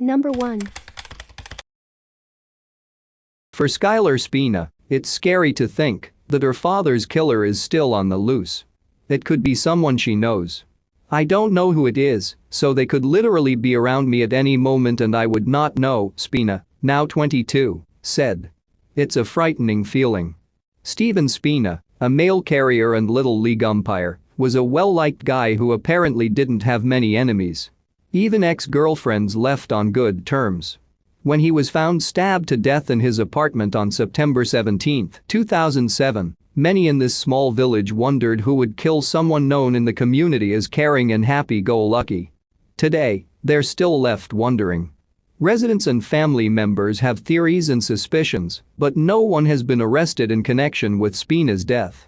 Number 1. For Skylar Spina, it's scary to think that her father's killer is still on the loose. It could be someone she knows. I don't know who it is, so they could literally be around me at any moment and I would not know, Spina, now 22, said. It's a frightening feeling. Steven Spina, a mail carrier and Little League umpire, was a well-liked guy who apparently didn't have many enemies. Even ex-girlfriends left on good terms. When he was found stabbed to death in his apartment on September 17, 2007, many in this small village wondered who would kill someone known in the community as caring and happy-go-lucky. Today, they're still left wondering. Residents and family members have theories and suspicions, but no one has been arrested in connection with Spina's death.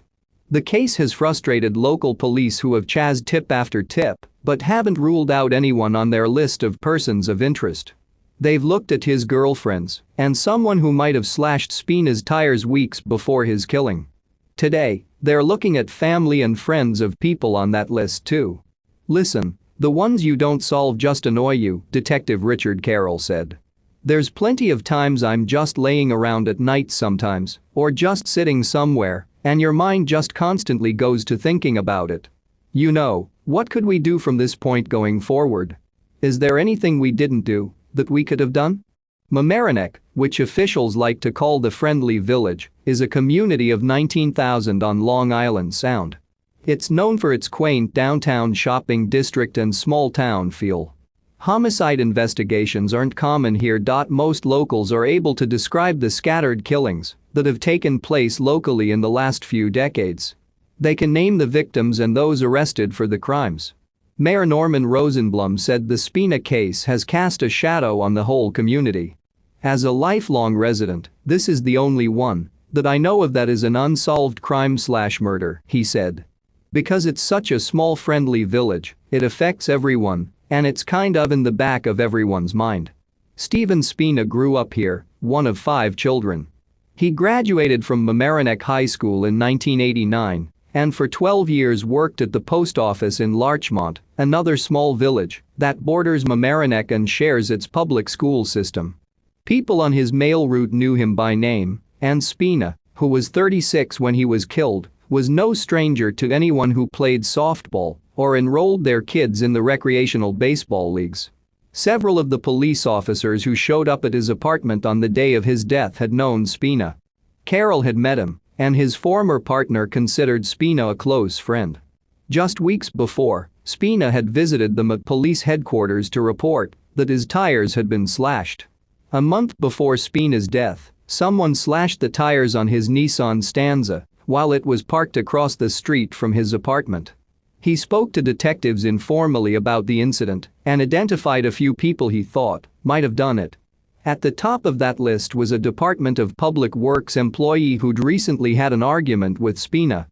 The case has frustrated local police who have chased tip after tip, but haven't ruled out anyone on their list of persons of interest. They've looked at his girlfriends and someone who might have slashed Spina's tires weeks before his killing. Today, they're looking at family and friends of people on that list too. Listen, the ones you don't solve just annoy you, Detective Richard Carroll said. There's plenty of times I'm just laying around at night sometimes, or just sitting somewhere, and your mind just constantly goes to thinking about it. You know, what could we do from this point going forward? Is there anything we didn't do that we could have done? Mamaroneck, which officials like to call the Friendly Village, is a community of 19,000 on Long Island Sound. It's known for its quaint downtown shopping district and small-town feel. Homicide investigations aren't common here. Most locals are able to describe the scattered killings that have taken place locally in the last few decades. They can name the victims and those arrested for the crimes. Mayor Norman Rosenblum said the Spina case has cast a shadow on the whole community. As a lifelong resident, this is the only one that I know of that is an unsolved crime/murder, he said. Because it's such a small friendly village, it affects everyone, and it's kind of in the back of everyone's mind. Steven Spina grew up here, one of 5 children. He graduated from Mamaroneck High School in 1989 and for 12 years worked at the post office in Larchmont, another small village that borders Mamaroneck and shares its public school system. People on his mail route knew him by name, and Spina, who was 36 when he was killed, was no stranger to anyone who played softball or enrolled their kids in the recreational baseball leagues. Several of the police officers who showed up at his apartment on the day of his death had known Spina. Carroll had met him, and his former partner considered Spina a close friend. Just weeks before, Spina had visited them at police headquarters to report that his tires had been slashed. A month before Spina's death, someone slashed the tires on his Nissan Stanza while it was parked across the street from his apartment. He spoke to detectives informally about the incident and identified a few people he thought might have done it. At the top of that list was a Department of Public Works employee who'd recently had an argument with Spina.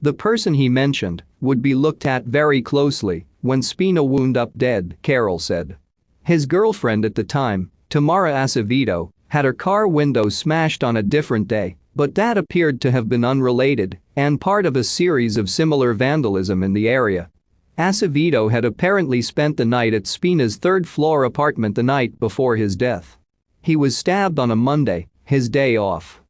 The person he mentioned would be looked at very closely when Spina wound up dead, Carroll said. His girlfriend at the time, Tamara Acevedo, had her car window smashed on a different day, but that appeared to have been unrelated and part of a series of similar vandalism in the area. Acevedo had apparently spent the night at Spina's third-floor apartment the night before his death. He was stabbed on a Monday, his day off.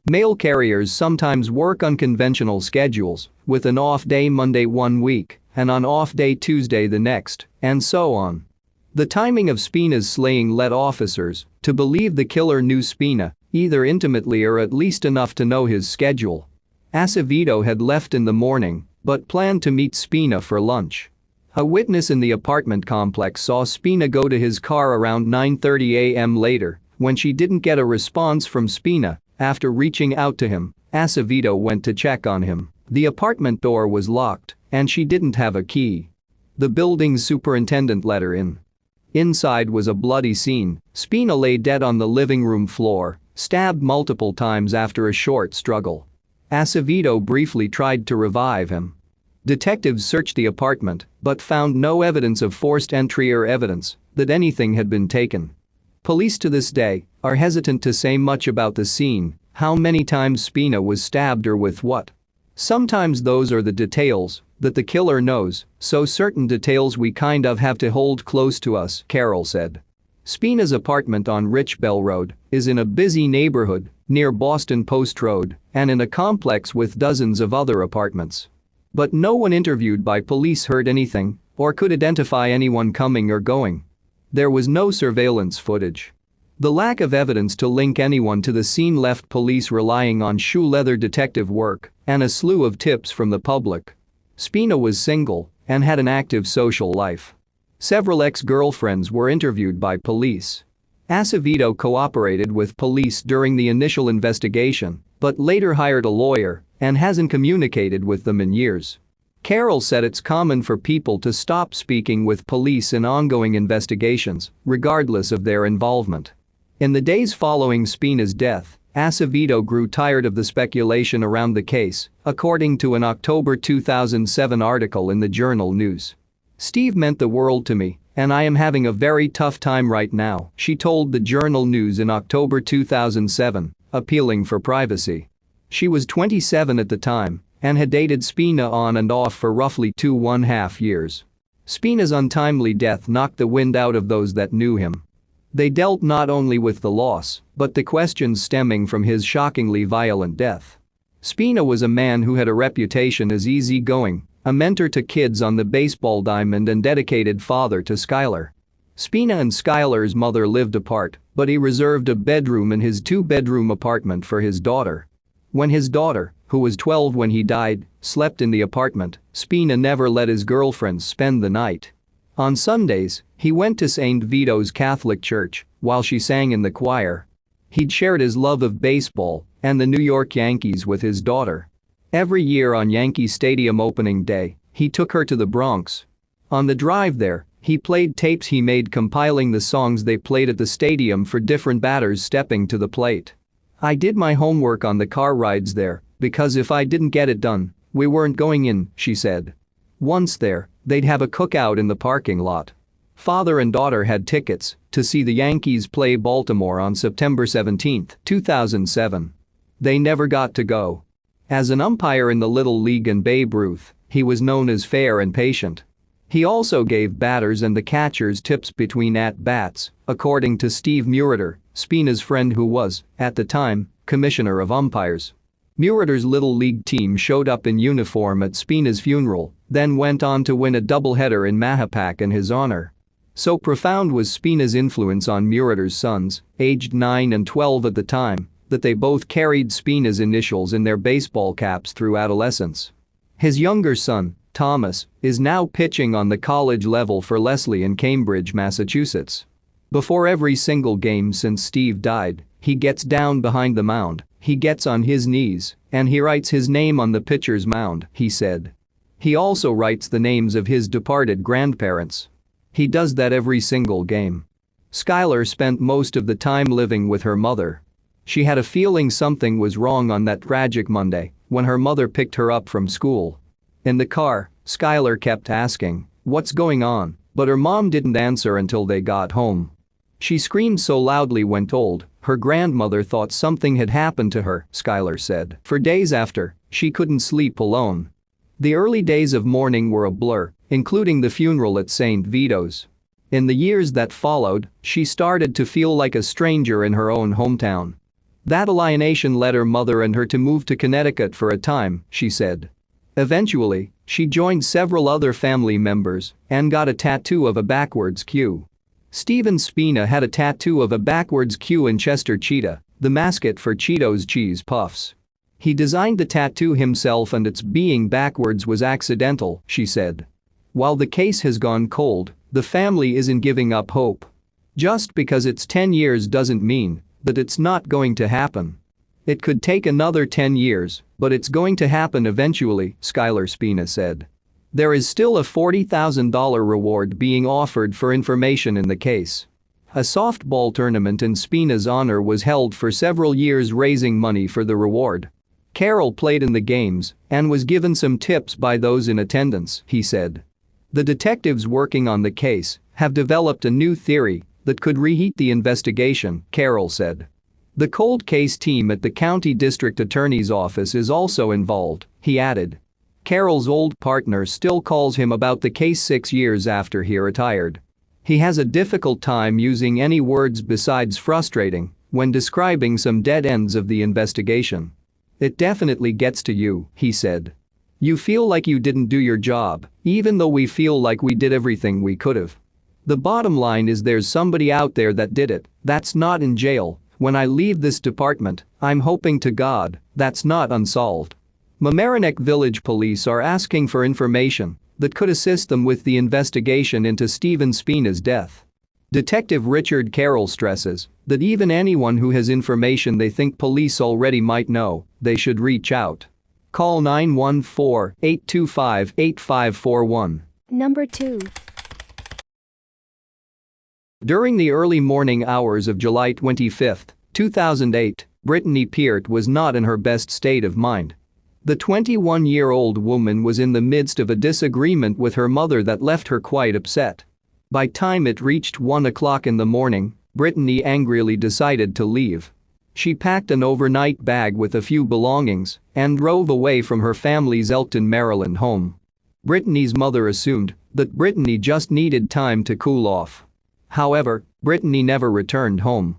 Mail carriers sometimes work unconventional schedules, with an off day Monday one week and an off day Tuesday the next, and so on. The timing of Spina's slaying led officers to believe the killer knew Spina, either intimately or at least enough to know his schedule. Acevedo had left in the morning, but planned to meet Spina for lunch. A witness in the apartment complex saw Spina go to his car around 9:30 a.m. later. When she didn't get a response from Spina, after reaching out to him, Acevedo went to check on him. The apartment door was locked, and she didn't have a key. The building's superintendent let her in. Inside was a bloody scene. Spina lay dead on the living room floor, stabbed multiple times after a short struggle. Acevedo briefly tried to revive him. Detectives searched the apartment, but found no evidence of forced entry or evidence that anything had been taken. Police to this day are hesitant to say much about the scene, how many times Spina was stabbed or with what. Sometimes those are the details that the killer knows, so certain details we kind of have to hold close to us, Carroll said. Spina's apartment on Rich Bell Road is in a busy neighborhood near Boston Post Road and in a complex with dozens of other apartments. But no one interviewed by police heard anything or could identify anyone coming or going. There was no surveillance footage. The lack of evidence to link anyone to the scene left police relying on shoe leather detective work and a slew of tips from the public. Spina was single and had an active social life. Several ex-girlfriends were interviewed by police. Acevedo cooperated with police during the initial investigation, but later hired a lawyer and hasn't communicated with them in years. Carroll said it's common for people to stop speaking with police in ongoing investigations, regardless of their involvement. In the days following Spina's death, Acevedo grew tired of the speculation around the case, according to an October 2007 article in the Journal News. "Steve meant the world to me, and I am having a very tough time right now," she told the Journal News in October 2007, appealing for privacy. She was 27 at the time and had dated Spina on and off for roughly 2.5 years. Spina's untimely death knocked the wind out of those that knew him. They dealt not only with the loss, but the questions stemming from his shockingly violent death. Spina was a man who had a reputation as easygoing, a mentor to kids on the baseball diamond and dedicated father to Skylar. Spina and Skylar's mother lived apart, but he reserved a bedroom in his 2-bedroom apartment for his daughter. When his daughter, who was 12 when he died, slept in the apartment, Spina never let his girlfriends spend the night. On Sundays, he went to St. Vito's Catholic Church while she sang in the choir. He'd shared his love of baseball and the New York Yankees with his daughter. Every year on Yankee Stadium opening day, he took her to the Bronx. On the drive there, he played tapes he made compiling the songs they played at the stadium for different batters stepping to the plate. "I did my homework on the car rides there, because if I didn't get it done, we weren't going in," she said. Once there, they'd have a cookout in the parking lot. Father and daughter had tickets to see the Yankees play Baltimore on September 17, 2007. They never got to go. As an umpire in the Little League and Babe Ruth, he was known as fair and patient. He also gave batters and the catchers tips between at-bats, according to Steve Murator, Spina's friend who was, at the time, commissioner of umpires. Murator's Little League team showed up in uniform at Spina's funeral, then went on to win a doubleheader in Mahopac in his honor. So profound was Spina's influence on Murator's sons, aged 9 and 12 at the time, that they both carried Spina's initials in their baseball caps through adolescence. His younger son, Thomas, is now pitching on the college level for Leslie in Cambridge, Massachusetts. Before every single game since Steve died, he gets down behind the mound, he gets on his knees, and he writes his name on the pitcher's mound, he said. He also writes the names of his departed grandparents. He does that every single game. Skylar spent most of the time living with her mother. She had a feeling something was wrong on that tragic Monday when her mother picked her up from school. In the car, Skylar kept asking, "What's going on?" but her mom didn't answer until they got home. She screamed so loudly when told, her grandmother thought something had happened to her, Skylar said. For days after, she couldn't sleep alone. The early days of mourning were a blur, including the funeral at St. Vito's. In the years that followed, she started to feel like a stranger in her own hometown. That alienation led her mother and her to move to Connecticut for a time, she said. Eventually, she joined several other family members and got a tattoo of a backwards Q. Steven Spina had a tattoo of a backwards Q in Chester Cheetah, the mascot for Cheetos Cheese Puffs. He designed the tattoo himself and its being backwards was accidental, she said. While the case has gone cold, the family isn't giving up hope. Just because it's 10 years doesn't mean that it's not going to happen. It could take another 10 years, but it's going to happen eventually, Skylar Spina said. There is still a $40,000 reward being offered for information in the case. A softball tournament in Spina's honor was held for several years raising money for the reward. Carroll played in the games and was given some tips by those in attendance, he said. The detectives working on the case have developed a new theory that could reheat the investigation, Carroll said. The cold case team at the county district attorney's office is also involved, he added. Carroll's old partner still calls him about the case 6 years after he retired. He has a difficult time using any words besides frustrating when describing some dead ends of the investigation. "It definitely gets to you," he said. "You feel like you didn't do your job, even though we feel like we did everything we could've. The bottom line is there's somebody out there that did it, that's not in jail. When I leave this department, I'm hoping to God that's not unsolved." Mamaroneck Village Police are asking for information that could assist them with the investigation into Stephen Spina's death. Detective Richard Carroll stresses that even anyone who has information they think police already might know, they should reach out. Call 914-825-8541. Number 2. During the early morning hours of July 25, 2008, Brittany Peart was not in her best state of mind. The 21-year-old woman was in the midst of a disagreement with her mother that left her quite upset. By time it reached 1 o'clock in the morning, Brittany angrily decided to leave. She packed an overnight bag with a few belongings and drove away from her family's Elkton, Maryland home. Brittany's mother assumed that Brittany just needed time to cool off. However, Brittany never returned home.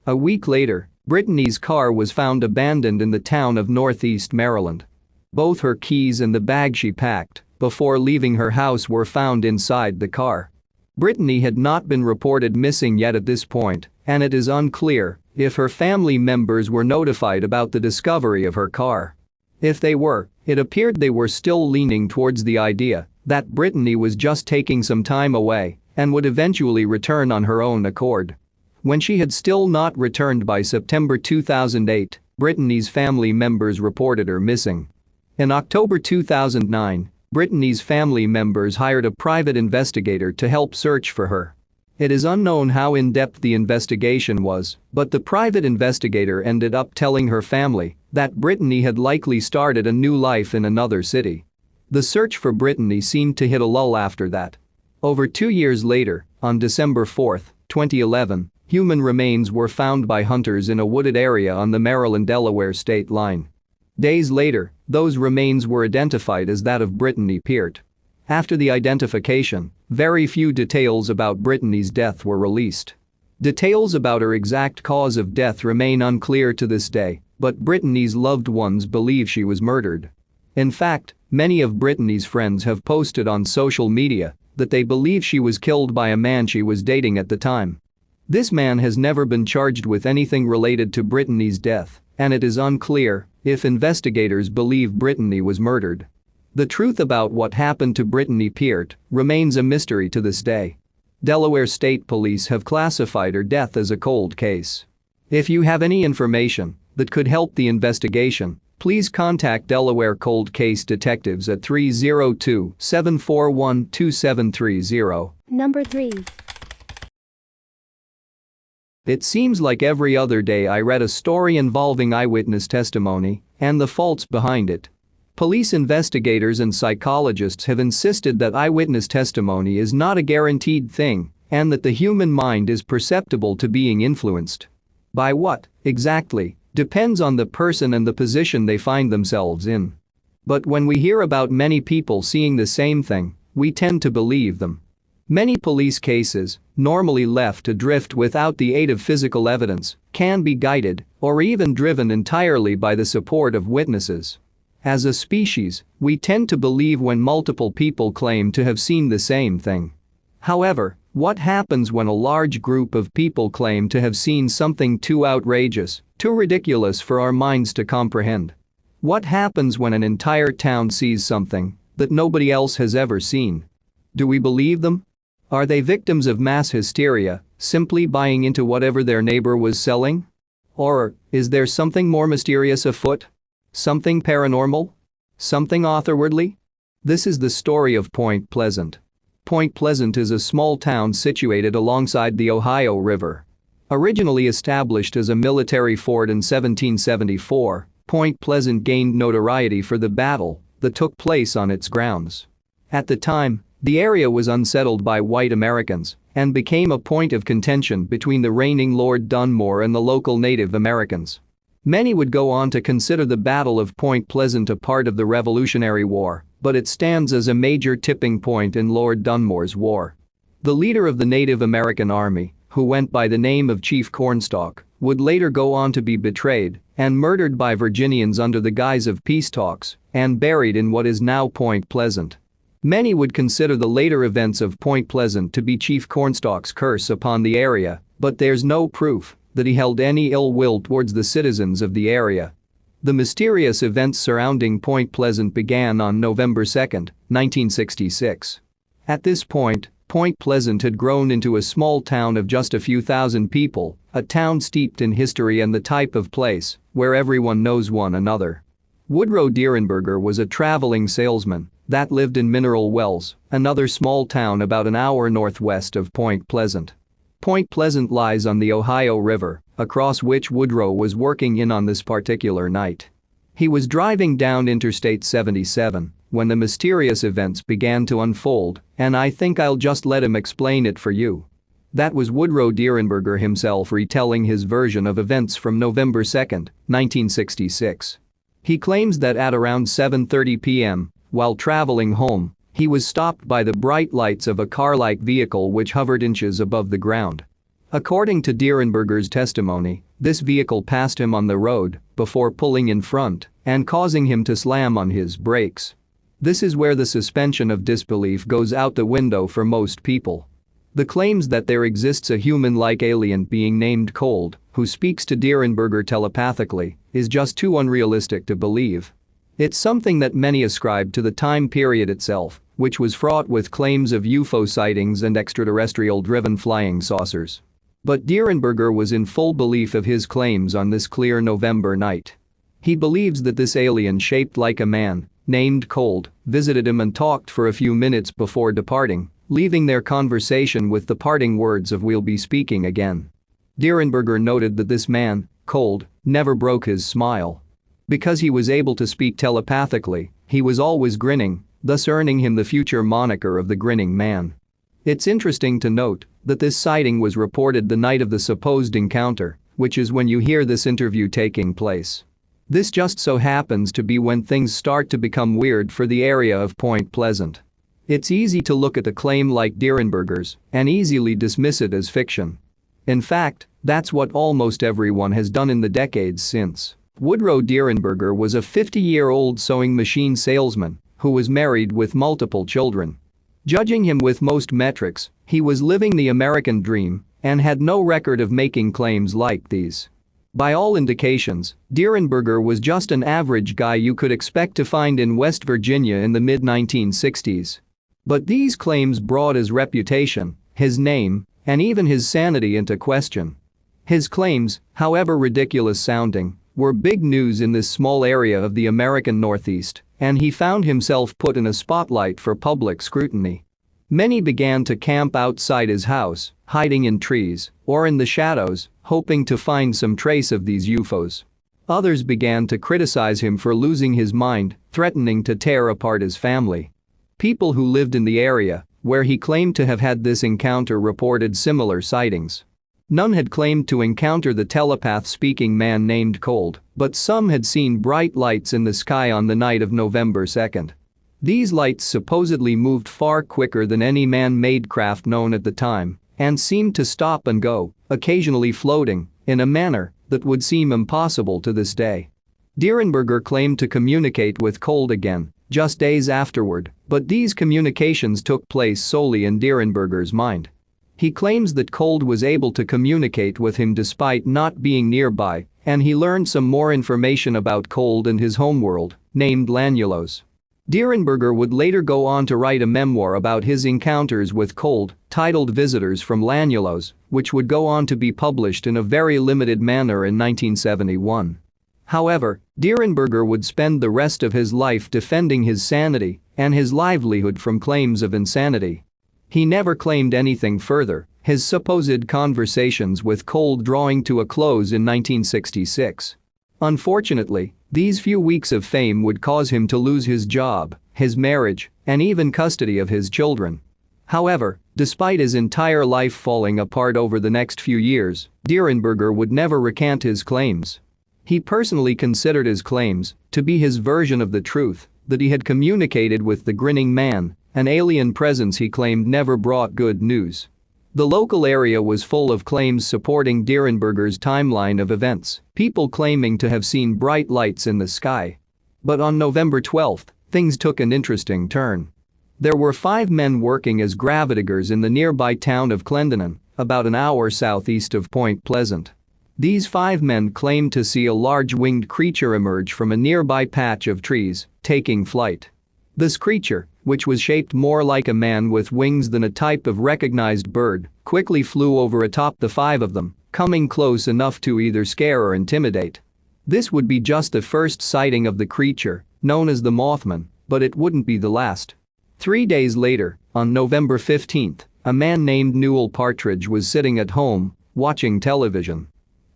A week later, Brittany's car was found abandoned in the town of Northeast Maryland. Both her keys and the bag she packed before leaving her house were found inside the car. Brittany had not been reported missing yet at this point, and it is unclear if her family members were notified about the discovery of her car. If they were, it appeared they were still leaning towards the idea that Brittany was just taking some time away and would eventually return on her own accord. When she had still not returned by September 2008, Brittany's family members reported her missing. In October 2009, Brittany's family members hired a private investigator to help search for her. It is unknown how in-depth the investigation was, but the private investigator ended up telling her family that Brittany had likely started a new life in another city. The search for Brittany seemed to hit a lull after that. Over 2 years later, on December 4, 2011, human remains were found by hunters in a wooded area on the Maryland-Delaware state line. Days later, those remains were identified as that of Brittany Peart. After the identification, very few details about Brittany's death were released. Details about her exact cause of death remain unclear to this day, but Brittany's loved ones believe she was murdered. In fact, many of Brittany's friends have posted on social media that they believe she was killed by a man she was dating at the time. This man has never been charged with anything related to Brittany's death, and it is unclear if investigators believe Brittany was murdered. The truth about what happened to Brittany Peart remains a mystery to this day. Delaware State Police have classified her death as a cold case. If you have any information that could help the investigation, please contact Delaware Cold Case Detectives at 302-741-2730. Number 3. It seems like every other day I read a story involving eyewitness testimony and the faults behind it. Police investigators and psychologists have insisted that eyewitness testimony is not a guaranteed thing and that the human mind is perceptible to being influenced. By what, exactly, depends on the person and the position they find themselves in. But when we hear about many people seeing the same thing, we tend to believe them. Many police cases, normally left adrift without the aid of physical evidence, can be guided or even driven entirely by the support of witnesses. As a species, we tend to believe when multiple people claim to have seen the same thing. However, what happens when a large group of people claim to have seen something too outrageous, too ridiculous for our minds to comprehend? What happens when an entire town sees something that nobody else has ever seen? Do we believe them? Are they victims of mass hysteria, simply buying into whatever their neighbor was selling? Or is there something more mysterious afoot? Something paranormal? Something otherworldly? This is the story of Point Pleasant. Point Pleasant is a small town situated alongside the Ohio River. Originally established as a military fort in 1774, Point Pleasant gained notoriety for the battle that took place on its grounds. At the time, the area was unsettled by white Americans and became a point of contention between the reigning Lord Dunmore and the local Native Americans. Many would go on to consider the Battle of Point Pleasant a part of the Revolutionary War, but it stands as a major tipping point in Lord Dunmore's war. The leader of the Native American Army, who went by the name of Chief Cornstalk, would later go on to be betrayed and murdered by Virginians under the guise of peace talks and buried in what is now Point Pleasant. Many would consider the later events of Point Pleasant to be Chief Cornstalk's curse upon the area, but there's no proof that he held any ill will towards the citizens of the area. The mysterious events surrounding Point Pleasant began on November 2, 1966. At this point, Point Pleasant had grown into a small town of just a few thousand people, a town steeped in history and the type of place where everyone knows one another. Woodrow Derenberger was a traveling salesman that lived in Mineral Wells, another small town about an hour northwest of Point Pleasant. Point Pleasant lies on the Ohio River, across which Woodrow was working in on this particular night. He was driving down Interstate 77 when the mysterious events began to unfold, and I think I'll just let him explain it for you. That was Woodrow Derenberger himself retelling his version of events from November 2, 1966. He claims that at around 7:30 p.m., while traveling home, he was stopped by the bright lights of a car-like vehicle which hovered inches above the ground. According to Derenberger's testimony, this vehicle passed him on the road before pulling in front and causing him to slam on his brakes. This is where the suspension of disbelief goes out the window for most people. The claims that there exists a human-like alien being named Cold, who speaks to Derenberger telepathically, is just too unrealistic to believe. It's something that many ascribe to the time period itself, which was fraught with claims of UFO sightings and extraterrestrial-driven flying saucers. But Derenberger was in full belief of his claims on this clear November night. He believes that this alien shaped like a man, named Cold, visited him and talked for a few minutes before departing, leaving their conversation with the parting words of "We'll be speaking again." Derenberger noted that this man, Cold, never broke his smile. Because he was able to speak telepathically, he was always grinning, thus earning him the future moniker of the Grinning Man. It's interesting to note that this sighting was reported the night of the supposed encounter, which is when you hear this interview taking place. This just so happens to be when things start to become weird for the area of Point Pleasant. It's easy to look at a claim like Derenberger's and easily dismiss it as fiction. In fact, that's what almost everyone has done in the decades since. Woodrow Derenberger was a 50-year-old sewing machine salesman who was married with multiple children. Judging him with most metrics, he was living the American dream and had no record of making claims like these. By all indications, Derenberger was just an average guy you could expect to find in West Virginia in the mid-1960s. But these claims brought his reputation, his name, and even his sanity into question. His claims, however ridiculous sounding, were big news in this small area of the American Northeast, and he found himself put in a spotlight for public scrutiny. Many began to camp outside his house, hiding in trees or in the shadows, hoping to find some trace of these UFOs. Others began to criticize him for losing his mind, threatening to tear apart his family. People who lived in the area where he claimed to have had this encounter reported similar sightings. None had claimed to encounter the telepath-speaking man named Cold, but some had seen bright lights in the sky on the night of November 2. These lights supposedly moved far quicker than any man-made craft known at the time and seemed to stop and go, occasionally floating, in a manner that would seem impossible to this day. Derenberger claimed to communicate with Cold again just days afterward, but these communications took place solely in Derenberger's mind. He claims that Cold was able to communicate with him despite not being nearby, and he learned some more information about Cold and his homeworld, named Lanulos. Derenberger would later go on to write a memoir about his encounters with Cold, titled Visitors from Lanulos, which would go on to be published in a very limited manner in 1971. However, Derenberger would spend the rest of his life defending his sanity and his livelihood from claims of insanity. He never claimed anything further, his supposed conversations with Cold drawing to a close in 1966. Unfortunately, these few weeks of fame would cause him to lose his job, his marriage, and even custody of his children. However, despite his entire life falling apart over the next few years, Derenberger would never recant his claims. He personally considered his claims to be his version of the truth, that he had communicated with the Grinning Man an alien presence he claimed never brought good news. The local area was full of claims supporting Derenberger's timeline of events, people claiming to have seen bright lights in the sky. But on November 12, things took an interesting turn. There were 5 men working as gravitiggers in the nearby town of Clendenin, about an hour southeast of Point Pleasant. These 5 men claimed to see a large winged creature emerge from a nearby patch of trees, taking flight. This creature, which was shaped more like a man with wings than a type of recognized bird, quickly flew over atop the 5 of them, coming close enough to either scare or intimidate. This would be just the first sighting of the creature, known as the Mothman, but it wouldn't be the last. 3 days later, on November 15, a man named Newell Partridge was sitting at home, watching television.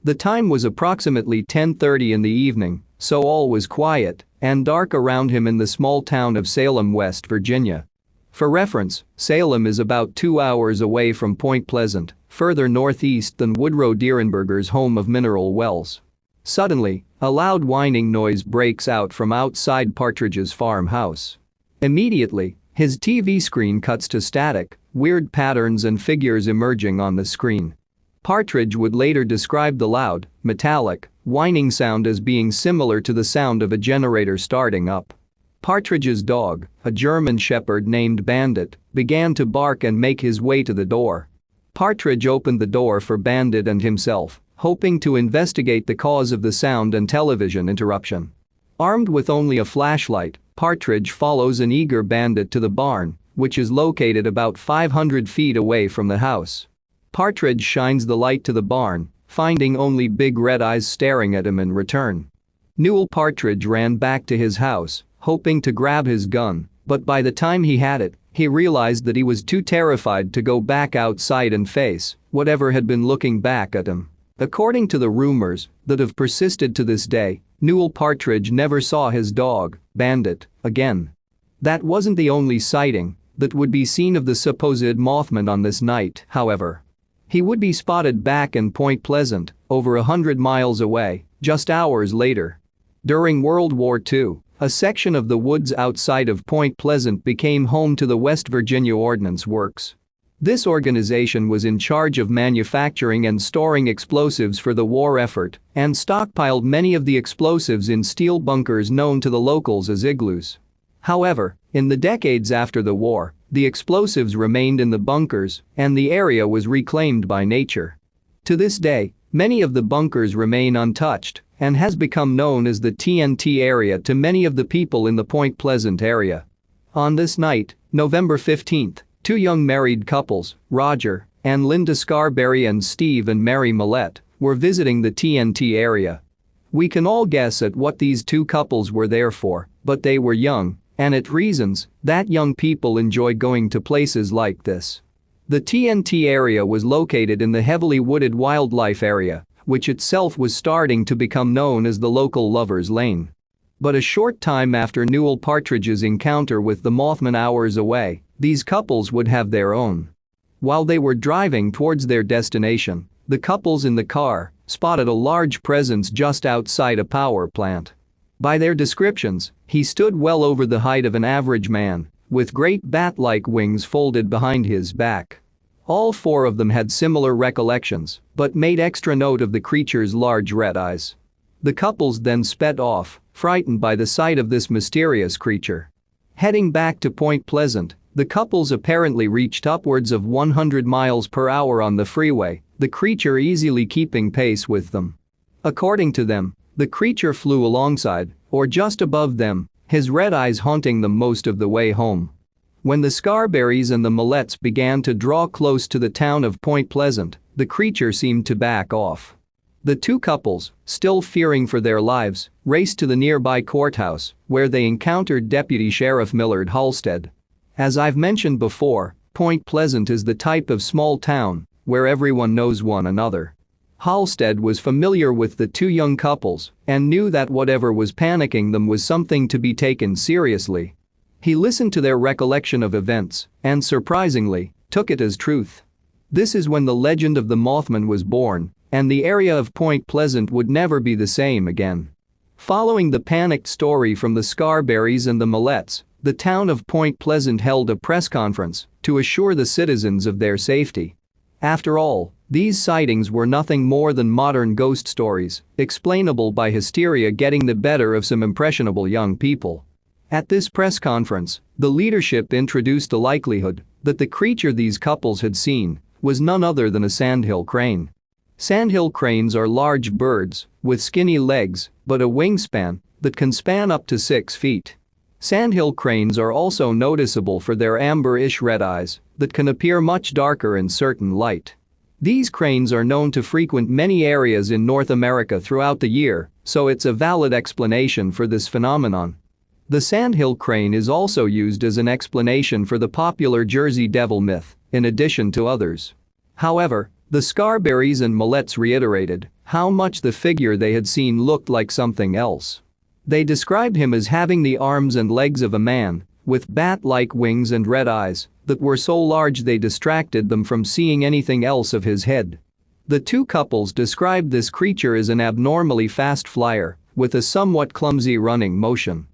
The time was approximately 10:30 in the evening, so all was quiet and dark around him in the small town of Salem, West Virginia. For reference, Salem is about 2 hours away from Point Pleasant, further northeast than Woodrow Derenberger's home of mineral wells. Suddenly, a loud whining noise breaks out from outside Partridge's farmhouse. Immediately, his TV screen cuts to static, weird patterns and figures emerging on the screen. Partridge would later describe the loud, metallic, whining sound as being similar to the sound of a generator starting up. Partridge's dog, a German shepherd named Bandit, began to bark and make his way to the door. Partridge opened the door for Bandit and himself, hoping to investigate the cause of the sound and television interruption. Armed with only a flashlight, Partridge follows an eager Bandit to the barn, which is located about 500 feet away from the house. Partridge shines the light to the barn, finding only big red eyes staring at him in return. Newell Partridge ran back to his house, hoping to grab his gun, but by the time he had it, he realized that he was too terrified to go back outside and face whatever had been looking back at him. According to the rumors that have persisted to this day, Newell Partridge never saw his dog, Bandit, again. That wasn't the only sighting that would be seen of the supposed Mothman on this night, however. He would be spotted back in Point Pleasant, over 100 miles away, just hours later. During World War II, a section of the woods outside of Point Pleasant became home to the West Virginia Ordnance Works. This organization was in charge of manufacturing and storing explosives for the war effort and stockpiled many of the explosives in steel bunkers known to the locals as igloos. However, in the decades after the war, the explosives remained in the bunkers and the area was reclaimed by nature. To this day, many of the bunkers remain untouched and has become known as the TNT area to many of the people in the Point Pleasant area. On this night, November 15, 2 young married couples, Roger and Linda Scarberry and Steve and Mary Millette, were visiting the TNT area. We can all guess at what these 2 couples were there for, but they were young, and it reasons that young people enjoy going to places like this. The TNT area was located in the heavily wooded wildlife area, which itself was starting to become known as the local Lover's Lane. But a short time after Newell Partridge's encounter with the Mothman hours away, these couples would have their own. While they were driving towards their destination, the couples in the car spotted a large presence just outside a power plant. By their descriptions, he stood well over the height of an average man, with great bat-like wings folded behind his back. All 4 of them had similar recollections, but made extra note of the creature's large red eyes. The couples then sped off, frightened by the sight of this mysterious creature. Heading back to Point Pleasant, the couples apparently reached upwards of 100 miles per hour on the freeway, the creature easily keeping pace with them. According to them, the creature flew alongside, or just above them, his red eyes haunting them most of the way home. When the Scarberrys and the Millettes began to draw close to the town of Point Pleasant, the creature seemed to back off. The 2 couples, still fearing for their lives, raced to the nearby courthouse, where they encountered Deputy Sheriff Millard Halstead. As I've mentioned before, Point Pleasant is the type of small town where everyone knows one another. Halstead was familiar with the 2 young couples and knew that whatever was panicking them was something to be taken seriously. He listened to their recollection of events and, surprisingly, took it as truth. This is when the legend of the Mothman was born, and the area of Point Pleasant would never be the same again. Following the panicked story from the Scarberrys and the Millettes, the town of Point Pleasant held a press conference to assure the citizens of their safety. After all, these sightings were nothing more than modern ghost stories, explainable by hysteria getting the better of some impressionable young people. At this press conference, the leadership introduced the likelihood that the creature these couples had seen was none other than a sandhill crane. Sandhill cranes are large birds with skinny legs but a wingspan that can span up to 6 feet. Sandhill cranes are also noticeable for their amber-ish red eyes that can appear much darker in certain light. These cranes are known to frequent many areas in North America throughout the year, so it's a valid explanation for this phenomenon. The sandhill crane is also used as an explanation for the popular Jersey Devil myth, in addition to others. However, the Scarberries and Millettes reiterated how much the figure they had seen looked like something else. They described him as having the arms and legs of a man, with bat-like wings and red eyes that were so large they distracted them from seeing anything else of his head. The two couples described this creature as an abnormally fast flyer with a somewhat clumsy running motion.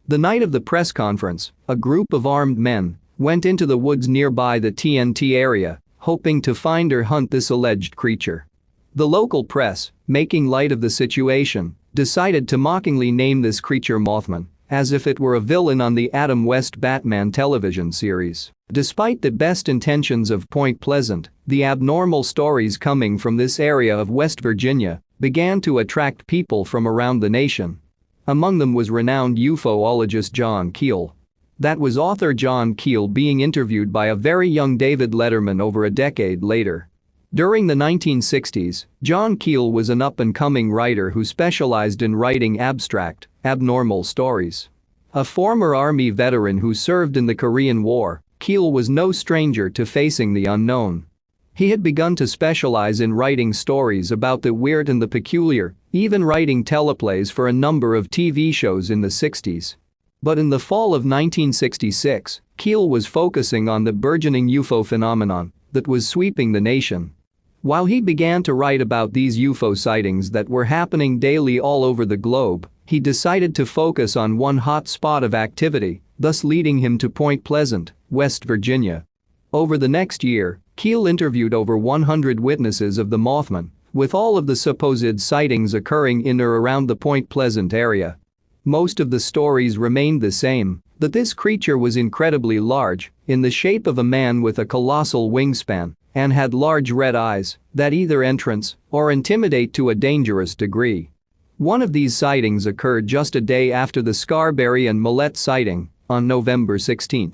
The night of the press conference, a group of armed men went into the woods nearby the TNT area, hoping to find or hunt this alleged creature. The local press, making light of the situation, decided to mockingly name this creature Mothman, as if it were a villain on the Adam West Batman television series. Despite the best intentions of Point Pleasant, the abnormal stories coming from this area of West Virginia began to attract people from around the nation. Among them was renowned UFOologist John Keel. That was author John Keel being interviewed by a very young David Letterman over a decade later. During the 1960s, John Keel was an up-and-coming writer who specialized in writing abstract, abnormal stories. A former Army veteran who served in the Korean War, Keel was no stranger to facing the unknown. He had begun to specialize in writing stories about the weird and the peculiar, even writing teleplays for a number of TV shows in the 60s. But in the fall of 1966, Keel was focusing on the burgeoning UFO phenomenon that was sweeping the nation. While he began to write about these UFO sightings that were happening daily all over the globe, he decided to focus on one hot spot of activity, thus leading him to Point Pleasant, West Virginia. Over the next year, Keel interviewed over 100 witnesses of the Mothman, with all of the supposed sightings occurring in or around the Point Pleasant area. Most of the stories remained the same, that this creature was incredibly large, in the shape of a man with a colossal wingspan, and had large red eyes that either entrance or intimidate to a dangerous degree. One of these sightings occurred just a day after the Scarberry and Millette sighting, on November 16.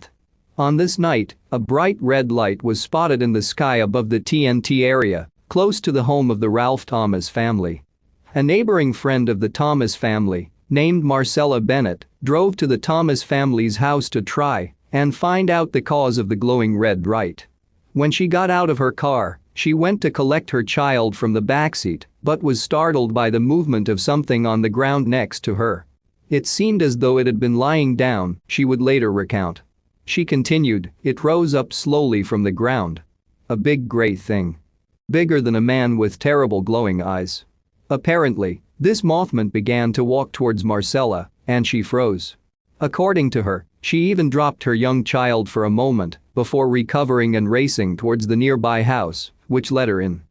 On this night, a bright red light was spotted in the sky above the TNT area, close to the home of the Ralph Thomas family. A neighboring friend of the Thomas family, named Marcella Bennett, drove to the Thomas family's house to try and find out the cause of the glowing red light. When she got out of her car, she went to collect her child from the backseat but was startled by the movement of something on the ground next to her. It seemed as though it had been lying down, she would later recount. She continued, it rose up slowly from the ground. A big gray thing. Bigger than a man with terrible glowing eyes. Apparently, this Mothman began to walk towards Marcella, and she froze. According to her, she even dropped her young child for a moment before recovering and racing towards the nearby house, which let her in.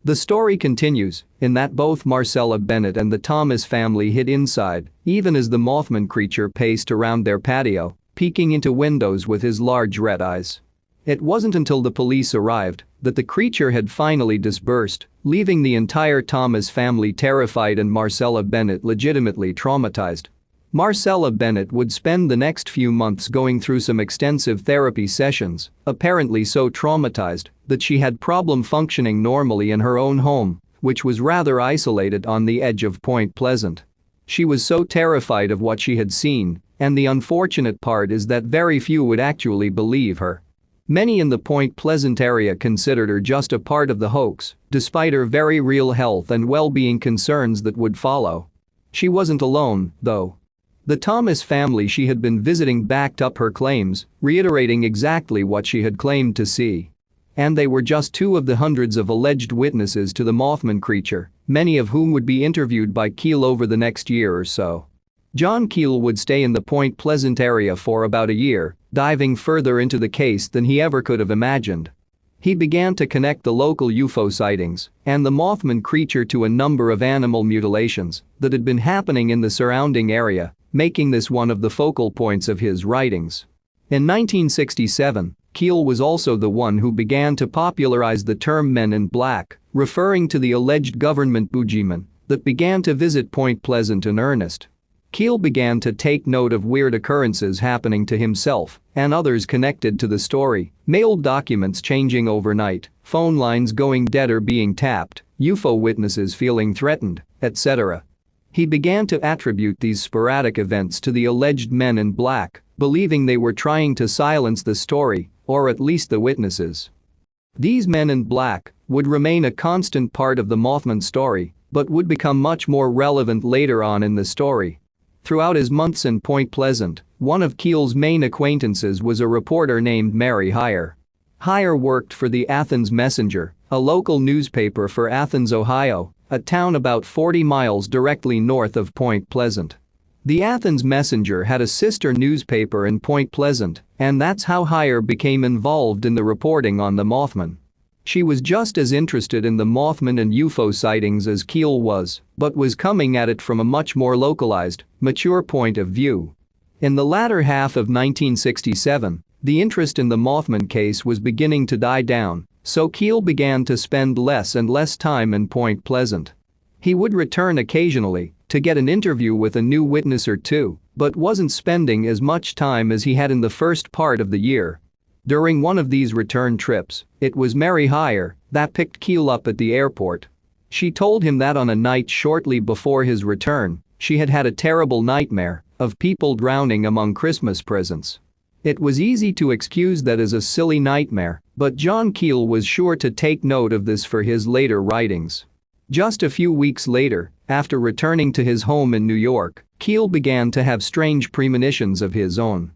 The story continues, in that both Marcella Bennett and the Thomas family hid inside, even as the Mothman creature paced around their patio, peeking into windows with his large red eyes. It wasn't until the police arrived that the creature had finally dispersed, leaving the entire Thomas family terrified and Marcella Bennett legitimately traumatized. Marcella Bennett would spend the next few months going through some extensive therapy sessions, apparently so traumatized that she had problem functioning normally in her own home, which was rather isolated on the edge of Point Pleasant. She was so terrified of what she had seen, and the unfortunate part is that very few would actually believe her. Many in the Point Pleasant area considered her just a part of the hoax, despite her very real health and well-being concerns that would follow. She wasn't alone, though. The Thomas family she had been visiting backed up her claims, reiterating exactly what she had claimed to see. And they were just two of the hundreds of alleged witnesses to the Mothman creature, many of whom would be interviewed by Keel over the next year or so. John Keel would stay in the Point Pleasant area for about a year, diving further into the case than he ever could have imagined. He began to connect the local UFO sightings and the Mothman creature to a number of animal mutilations that had been happening in the surrounding area, making this one of the focal points of his writings. In 1967, Keel was also the one who began to popularize the term Men in Black, referring to the alleged government boogeymen that began to visit Point Pleasant in earnest. Keel began to take note of weird occurrences happening to himself and others connected to the story, mailed documents changing overnight, phone lines going dead or being tapped, UFO witnesses feeling threatened, etc. He began to attribute these sporadic events to the alleged Men in Black, believing they were trying to silence the story, or at least the witnesses. These Men in Black would remain a constant part of the Mothman story, but would become much more relevant later on in the story. Throughout his months in Point Pleasant, one of Keel's main acquaintances was a reporter named Mary Hyre. Hyre worked for the Athens Messenger, a local newspaper for Athens, Ohio, a town about 40 miles directly north of Point Pleasant. The Athens Messenger had a sister newspaper in Point Pleasant, and that's how Hyre became involved in the reporting on the Mothman. She was just as interested in the Mothman and UFO sightings as Keel was, but was coming at it from a much more localized, mature point of view. In the latter half of 1967, the interest in the Mothman case was beginning to die down, so Keel began to spend less and less time in Point Pleasant. He would return occasionally to get an interview with a new witness or two, but wasn't spending as much time as he had in the first part of the year. During one of these return trips, it was Mary Hyre that picked Keel up at the airport. She told him that on a night shortly before his return, she had had a terrible nightmare of people drowning among Christmas presents. It was easy to excuse that as a silly nightmare, but John Keel was sure to take note of this for his later writings. Just a few weeks later, after returning to his home in New York, Keel began to have strange premonitions of his own.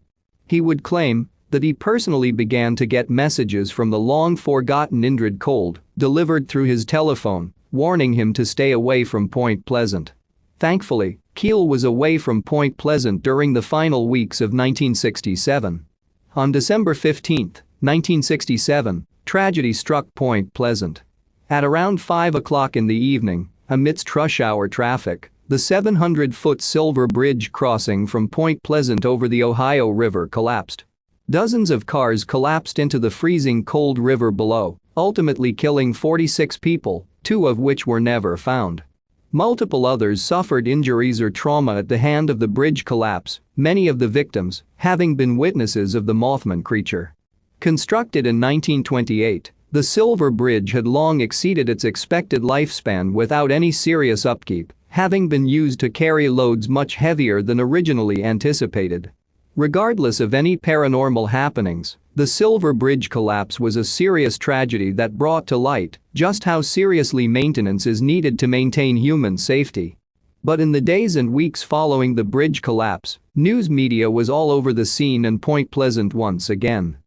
He would claim that he personally began to get messages from the long-forgotten Indrid Cold, delivered through his telephone, warning him to stay away from Point Pleasant. Thankfully, Keel was away from Point Pleasant during the final weeks of 1967. On December 15, 1967, tragedy struck Point Pleasant. At around 5 o'clock in the evening, amidst rush hour traffic, the 700-foot Silver Bridge crossing from Point Pleasant over the Ohio River collapsed. Dozens of cars collapsed into the freezing cold river below, ultimately killing 46 people, 2 of which were never found. Multiple others suffered injuries or trauma at the hand of the bridge collapse, many of the victims having been witnesses of the Mothman creature. Constructed in 1928, the Silver Bridge had long exceeded its expected lifespan without any serious upkeep, having been used to carry loads much heavier than originally anticipated. Regardless of any paranormal happenings, the Silver Bridge collapse was a serious tragedy that brought to light just how seriously maintenance is needed to maintain human safety. But in the days and weeks following the bridge collapse, news media was all over the scene in Point Pleasant once again.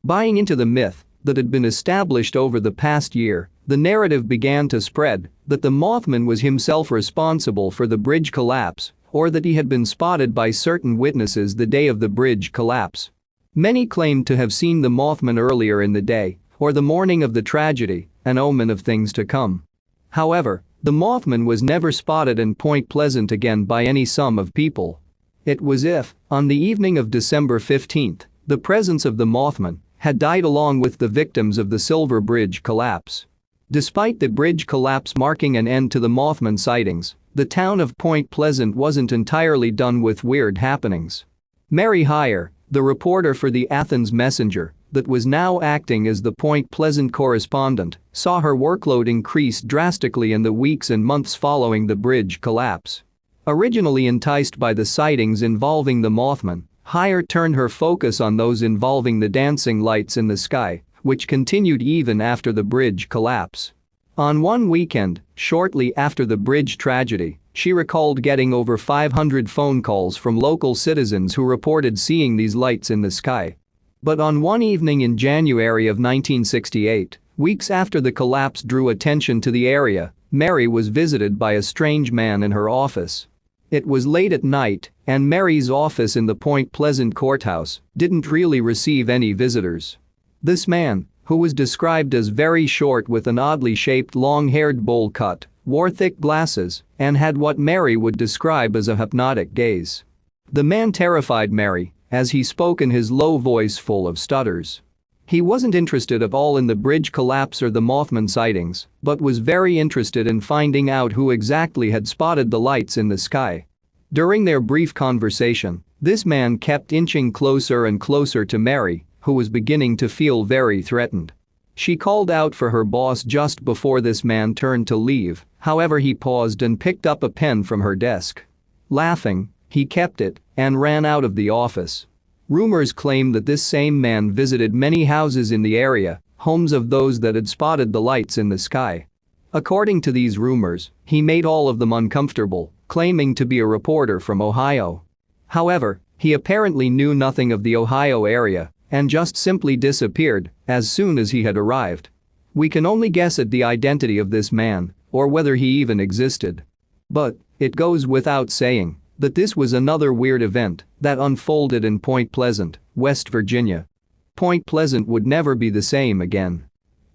Buying into the myth that had been established over the past year, the narrative began to spread that the Mothman was himself responsible for the bridge collapse, or that he had been spotted by certain witnesses the day of the bridge collapse. Many claimed to have seen the Mothman earlier in the day, or the morning of the tragedy, an omen of things to come. However, the Mothman was never spotted in Point Pleasant again by any sum of people. It was as if, on the evening of December 15, the presence of the Mothman had died along with the victims of the Silver Bridge collapse. Despite the bridge collapse marking an end to the Mothman sightings, the town of Point Pleasant wasn't entirely done with weird happenings. Mary Hyre, the reporter for the Athens Messenger, that was now acting as the Point Pleasant correspondent, saw her workload increase drastically in the weeks and months following the bridge collapse. Originally enticed by the sightings involving the Mothman, Hyre turned her focus on those involving the dancing lights in the sky, which continued even after the bridge collapse. On one weekend, shortly after the bridge tragedy, she recalled getting over 500 phone calls from local citizens who reported seeing these lights in the sky. But on one evening in January of 1968, weeks after the collapse drew attention to the area, Mary was visited by a strange man in her office. It was late at night, and Mary's office in the Point Pleasant courthouse didn't really receive any visitors. This man, who was described as very short with an oddly shaped long-haired bowl cut, wore thick glasses, and had what Mary would describe as a hypnotic gaze. The man terrified Mary, as he spoke in his low voice full of stutters. He wasn't interested at all in the bridge collapse or the Mothman sightings, but was very interested in finding out who exactly had spotted the lights in the sky. During their brief conversation, this man kept inching closer and closer to Mary, who was beginning to feel very threatened. She called out for her boss just before this man turned to leave, however he paused and picked up a pen from her desk. Laughing, he kept it and ran out of the office. Rumors claim that this same man visited many houses in the area, homes of those that had spotted the lights in the sky. According to these rumors, he made all of them uncomfortable, claiming to be a reporter from Ohio. However, he apparently knew nothing of the Ohio area and just simply disappeared as soon as he had arrived. We can only guess at the identity of this man or whether he even existed. But it goes without saying that this was another weird event that unfolded in Point Pleasant, West Virginia. Point Pleasant would never be the same again.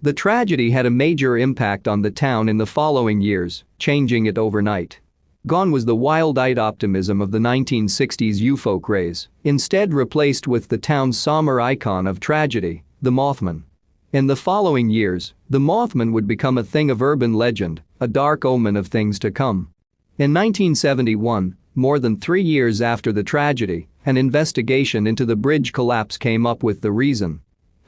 The tragedy had a major impact on the town in the following years, changing it overnight. Gone was the wild-eyed optimism of the 1960s UFO craze, instead replaced with the town's somber icon of tragedy, the Mothman. In the following years, the Mothman would become a thing of urban legend, a dark omen of things to come. In 1971, more than 3 years after the tragedy, an investigation into the bridge collapse came up with the reason.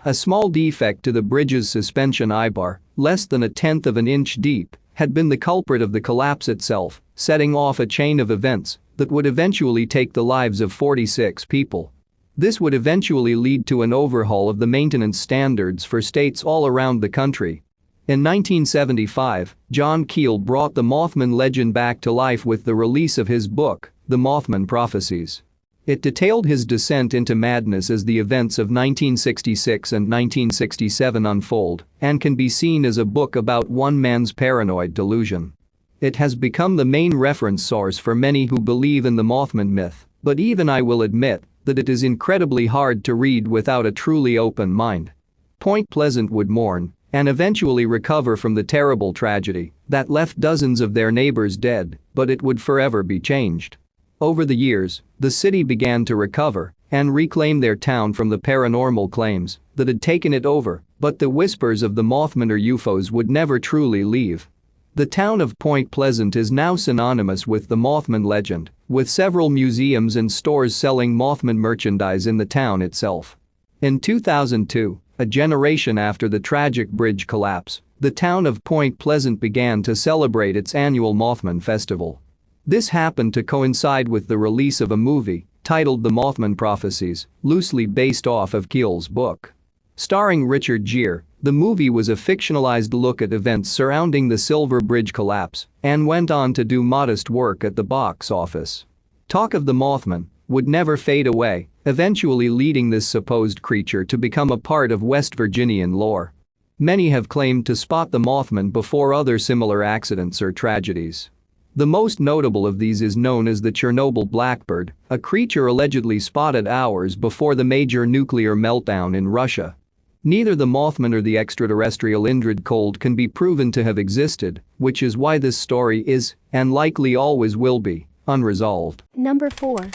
A small defect to the bridge's suspension eye-bar, less than 1/10 of an inch deep, had been the culprit of the collapse itself, setting off a chain of events that would eventually take the lives of 46 people. This would eventually lead to an overhaul of the maintenance standards for states all around the country. In 1975, John Keel brought the Mothman legend back to life with the release of his book, The Mothman Prophecies. It detailed his descent into madness as the events of 1966 and 1967 unfold and can be seen as a book about one man's paranoid delusion. It has become the main reference source for many who believe in the Mothman myth, but even I will admit that it is incredibly hard to read without a truly open mind. Point Pleasant would mourn and eventually recover from the terrible tragedy that left dozens of their neighbors dead, but it would forever be changed. Over the years, the city began to recover and reclaim their town from the paranormal claims that had taken it over, but the whispers of the Mothman or UFOs would never truly leave. The town of Point Pleasant is now synonymous with the Mothman legend, with several museums and stores selling Mothman merchandise in the town itself. In 2002, a generation after the tragic bridge collapse, the town of Point Pleasant began to celebrate its annual Mothman Festival. This happened to coincide with the release of a movie titled The Mothman Prophecies, loosely based off of Keel's book. Starring Richard Gere, the movie was a fictionalized look at events surrounding the Silver Bridge collapse and went on to do modest work at the box office. Talk of the Mothman would never fade away, eventually leading this supposed creature to become a part of West Virginian lore. Many have claimed to spot the Mothman before other similar accidents or tragedies. The most notable of these is known as the Chernobyl blackbird, a creature allegedly spotted hours before the major nuclear meltdown in Russia. Neither the Mothman or the extraterrestrial Indrid Cold can be proven to have existed, which is why this story is, and likely always will be, unresolved. Number 4.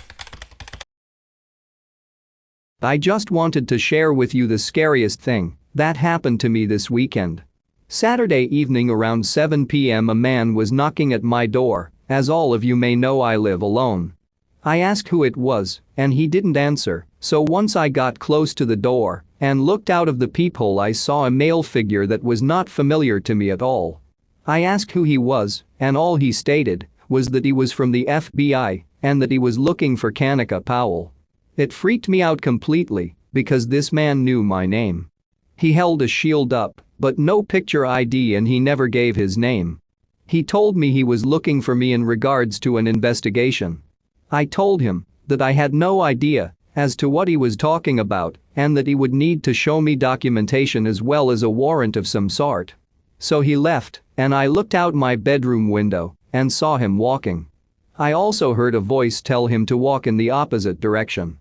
I just wanted to share with you the scariest thing that happened to me this weekend. Saturday evening around 7 p.m. a man was knocking at my door. As all of you may know, I live alone. I asked who it was, and he didn't answer, so once I got close to the door and looked out of the peephole, I saw a male figure that was not familiar to me at all. I asked who he was, and all he stated was that he was from the FBI and that he was looking for Kanika Powell. It freaked me out completely because this man knew my name. He held a shield up, but no picture ID, and he never gave his name. He told me he was looking for me in regards to an investigation. I told him that I had no idea as to what he was talking about and that he would need to show me documentation as well as a warrant of some sort. So he left, and I looked out my bedroom window and saw him walking. I also heard a voice tell him to walk in the opposite direction.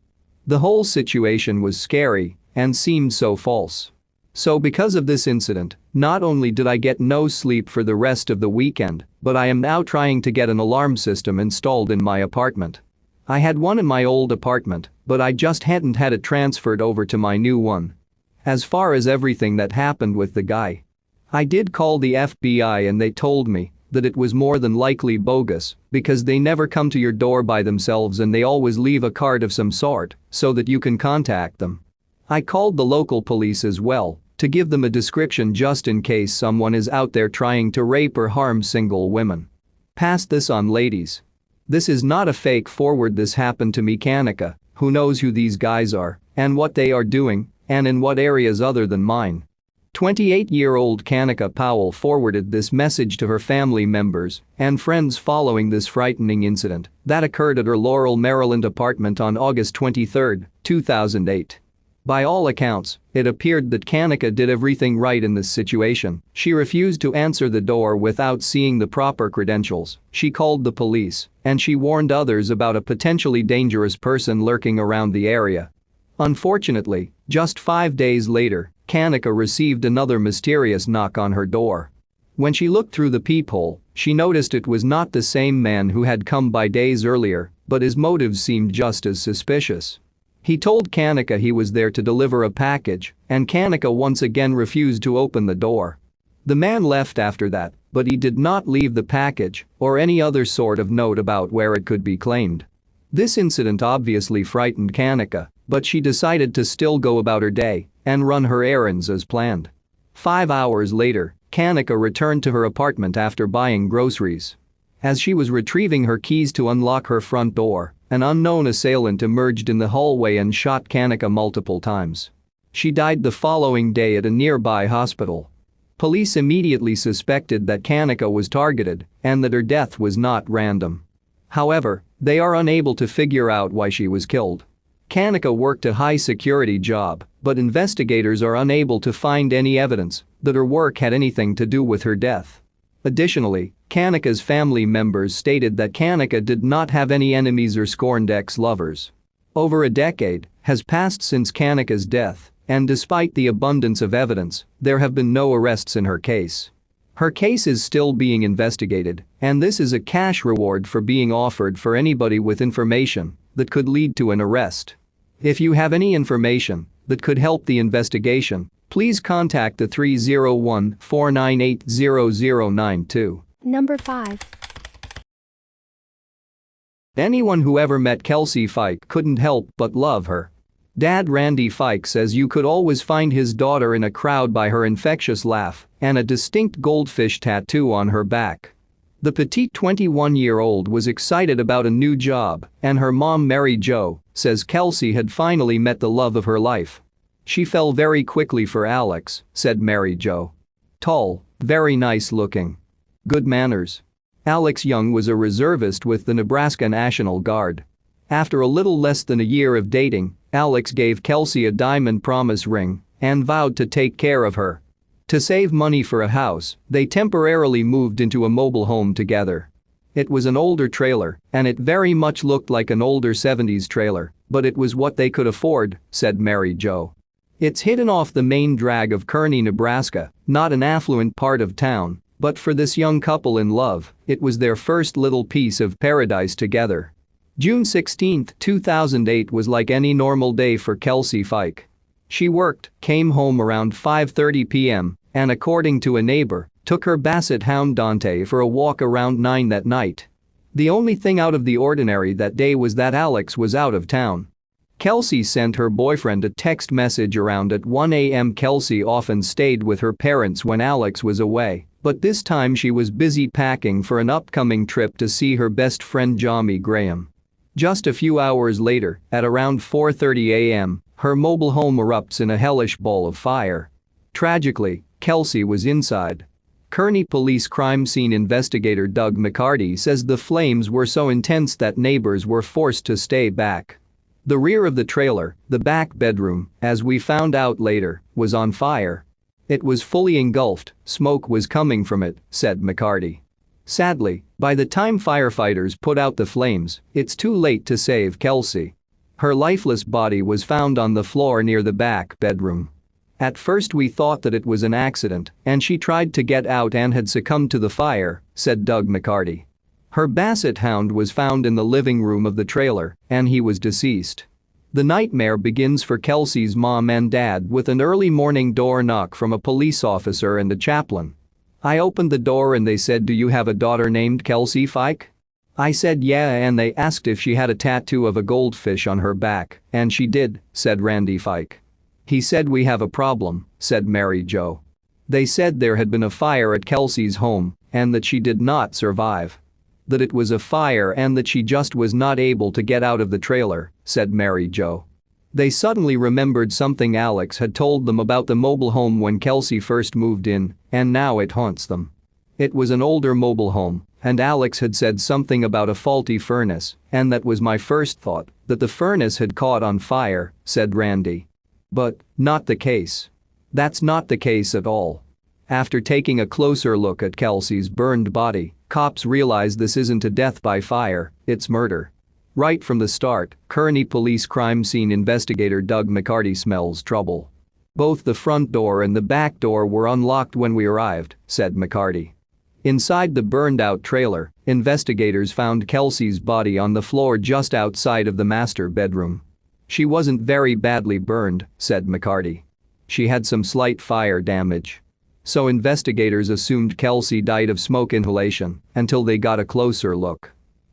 The whole situation was scary and seemed so false. So because of this incident, not only did I get no sleep for the rest of the weekend, but I am now trying to get an alarm system installed in my apartment. I had one in my old apartment, but I just hadn't had it transferred over to my new one. As far as everything that happened with the guy, I did call the FBI and they told me that it was more than likely bogus because they never come to your door by themselves and they always leave a card of some sort so that you can contact them. I called the local police as well to give them a description just in case someone is out there trying to rape or harm single women. Pass this on, ladies. This is not a fake forward. This happened to me, Kanika, who knows who these guys are and what they are doing and in what areas other than mine. 28-year-old Kanika Powell forwarded this message to her family members and friends following this frightening incident that occurred at her Laurel, Maryland apartment on August 23, 2008. By all accounts, it appeared that Kanika did everything right in this situation. She refused to answer the door without seeing the proper credentials, she called the police, and she warned others about a potentially dangerous person lurking around the area. Unfortunately, just 5 days later, Kanika received another mysterious knock on her door. When she looked through the peephole, she noticed it was not the same man who had come by days earlier, but his motives seemed just as suspicious. He told Kanika he was there to deliver a package, and Kanika once again refused to open the door. The man left after that, but he did not leave the package or any other sort of note about where it could be claimed. This incident obviously frightened Kanika, but she decided to still go about her day and run her errands as planned. 5 hours later, Kanika returned to her apartment after buying groceries. As she was retrieving her keys to unlock her front door, an unknown assailant emerged in the hallway and shot Kanika multiple times. She died the following day at a nearby hospital. Police immediately suspected that Kanika was targeted and that her death was not random. However, they are unable to figure out why she was killed. Kanika worked a high-security job, but investigators are unable to find any evidence that her work had anything to do with her death. Additionally, Kanika's family members stated that Kanika did not have any enemies or scorned ex-lovers. Over a decade has passed since Kanika's death, and despite the abundance of evidence, there have been no arrests in her case. Her case is still being investigated, and this is a cash reward for being offered for anybody with information that could lead to an arrest. If you have any information that could help the investigation, please contact the 301-498-0092. Number 5. Anyone who ever met Kelcey Fike couldn't help but love her. Dad Randy Fike says you could always find his daughter in a crowd by her infectious laugh and a distinct goldfish tattoo on her back. The petite 21-year-old was excited about a new job, and her mom Mary Jo says Kelcey had finally met the love of her life. She fell very quickly for Alex, said Mary Jo. Tall, very nice looking. Good manners. Alex Young was a reservist with the Nebraska National Guard. After a little less than a year of dating, Alex gave Kelcey a diamond promise ring and vowed to take care of her. To save money for a house, they temporarily moved into a mobile home together. It was an older trailer, and it very much looked like an older 70s trailer, but it was what they could afford, said Mary Jo. It's hidden off the main drag of Kearney, Nebraska, not an affluent part of town, but for this young couple in love, it was their first little piece of paradise together. June 16, 2008 was like any normal day for Kelcey Fike. She worked, came home around 5:30 p.m., and according to a neighbor, took her basset hound Dante for a walk around 9 that night. The only thing out of the ordinary that day was that Alex was out of town. Kelcey sent her boyfriend a text message around at 1 a.m. Kelcey often stayed with her parents when Alex was away, but this time she was busy packing for an upcoming trip to see her best friend Jamie Graham. Just a few hours later, at around 4:30 a.m., her mobile home erupts in a hellish ball of fire. Tragically, Kelcey was inside. Kearney Police crime scene investigator Doug McCarty says the flames were so intense that neighbors were forced to stay back. The rear of the trailer, the back bedroom, as we found out later, was on fire. It was fully engulfed, smoke was coming from it, said McCarty. Sadly, by the time firefighters put out the flames, it's too late to save Kelcey. Her lifeless body was found on the floor near the back bedroom. At first we thought that it was an accident and she tried to get out and had succumbed to the fire, said Doug McCarty. Her basset hound was found in the living room of the trailer and he was deceased. The nightmare begins for Kelcey's mom and dad with an early morning door knock from a police officer and a chaplain. I opened the door and they said, "Do you have a daughter named Kelcey Fike?" I said yeah, and they asked if she had a tattoo of a goldfish on her back, and she did, said Randy Fike. He said, "We have a problem," said Mary Jo. They said there had been a fire at Kelcey's home and that she did not survive. That it was a fire and that she just was not able to get out of the trailer, said Mary Jo. They suddenly remembered something Alex had told them about the mobile home when Kelcey first moved in, and now it haunts them. It was an older mobile home, and Alex had said something about a faulty furnace, and that was my first thought, that the furnace had caught on fire, said Randy. But, not the case. That's not the case at all. After taking a closer look at Kelcey's burned body, cops realized this isn't a death by fire, it's murder. Right from the start, Kearney Police crime scene investigator Doug McCarty smells trouble. Both the front door and the back door were unlocked when we arrived, said McCarty. Inside the burned-out trailer, investigators found Kelcey's body on the floor just outside of the master bedroom. She wasn't very badly burned, said McCarty. She had some slight fire damage. So investigators assumed Kelcey died of smoke inhalation until they got a closer look.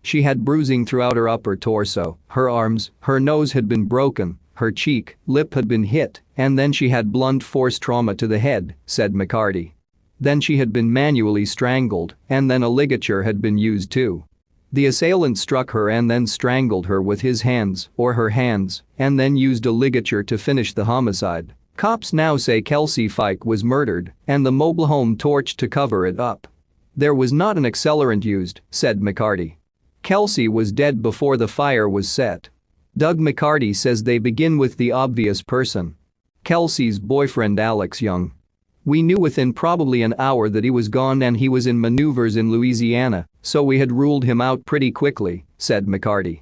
She had bruising throughout her upper torso, her arms, her nose had been broken, her cheek, lip had been hit, and then she had blunt force trauma to the head, said McCarty. Then she had been manually strangled, and then a ligature had been used too. The assailant struck her and then strangled her with his hands or her hands, and then used a ligature to finish the homicide. Cops now say Kelcey Fike was murdered and the mobile home torched to cover it up. There was not an accelerant used, said McCarty. Kelcey was dead before the fire was set. Doug McCarty says they begin with the obvious person. Kelcey's boyfriend Alex Young. We knew within probably an hour that he was gone and he was in maneuvers in Louisiana, so we had ruled him out pretty quickly, said McCarty.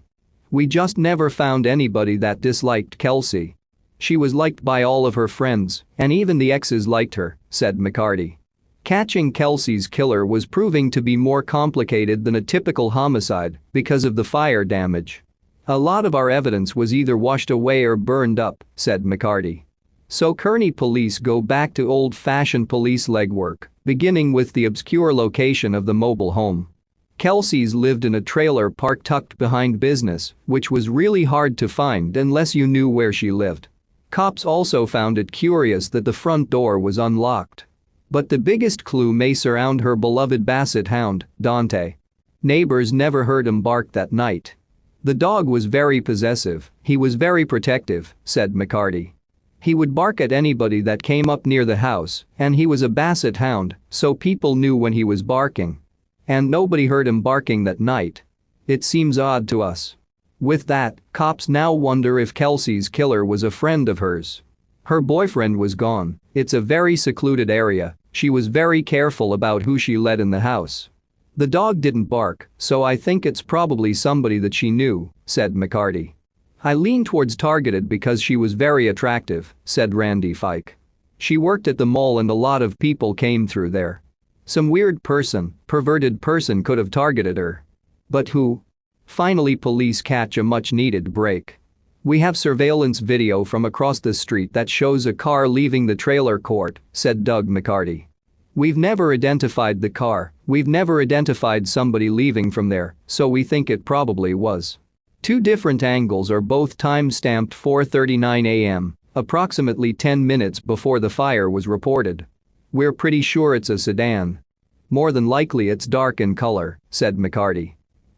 We just never found anybody that disliked Kelcey. She was liked by all of her friends, and even the exes liked her, said McCarty. Catching Kelcey's killer was proving to be more complicated than a typical homicide because of the fire damage. A lot of our evidence was either washed away or burned up, said McCarty. So Kearney police go back to old-fashioned police legwork, beginning with the obscure location of the mobile home. Kelcey's lived in a trailer park tucked behind business, which was really hard to find unless you knew where she lived. Cops also found it curious that the front door was unlocked. But the biggest clue may surround her beloved basset hound, Dante. Neighbors never heard him bark that night. The dog was very possessive, he was very protective, said McCarty. He would bark at anybody that came up near the house, and he was a basset hound, so people knew when he was barking. And nobody heard him barking that night. It seems odd to us. With that, cops now wonder if Kelcey's killer was a friend of hers. Her boyfriend was gone, it's a very secluded area, she was very careful about who she let in the house. The dog didn't bark, so I think it's probably somebody that she knew, said McCarty. I lean towards targeted because she was very attractive, said Randy Fike. She worked at the mall and a lot of people came through there. Some weird person, perverted person could have targeted her. But who? Finally, police catch a much-needed break. We have surveillance video from across the street that shows a car leaving the trailer court, said Doug McCarty. We've never identified the car, we've never identified somebody leaving from there, so we think it probably was. Two different angles are both time-stamped 4:39 a.m., approximately 10 minutes before the fire was reported. We're pretty sure it's a sedan. More than likely it's dark in color, said McCarty.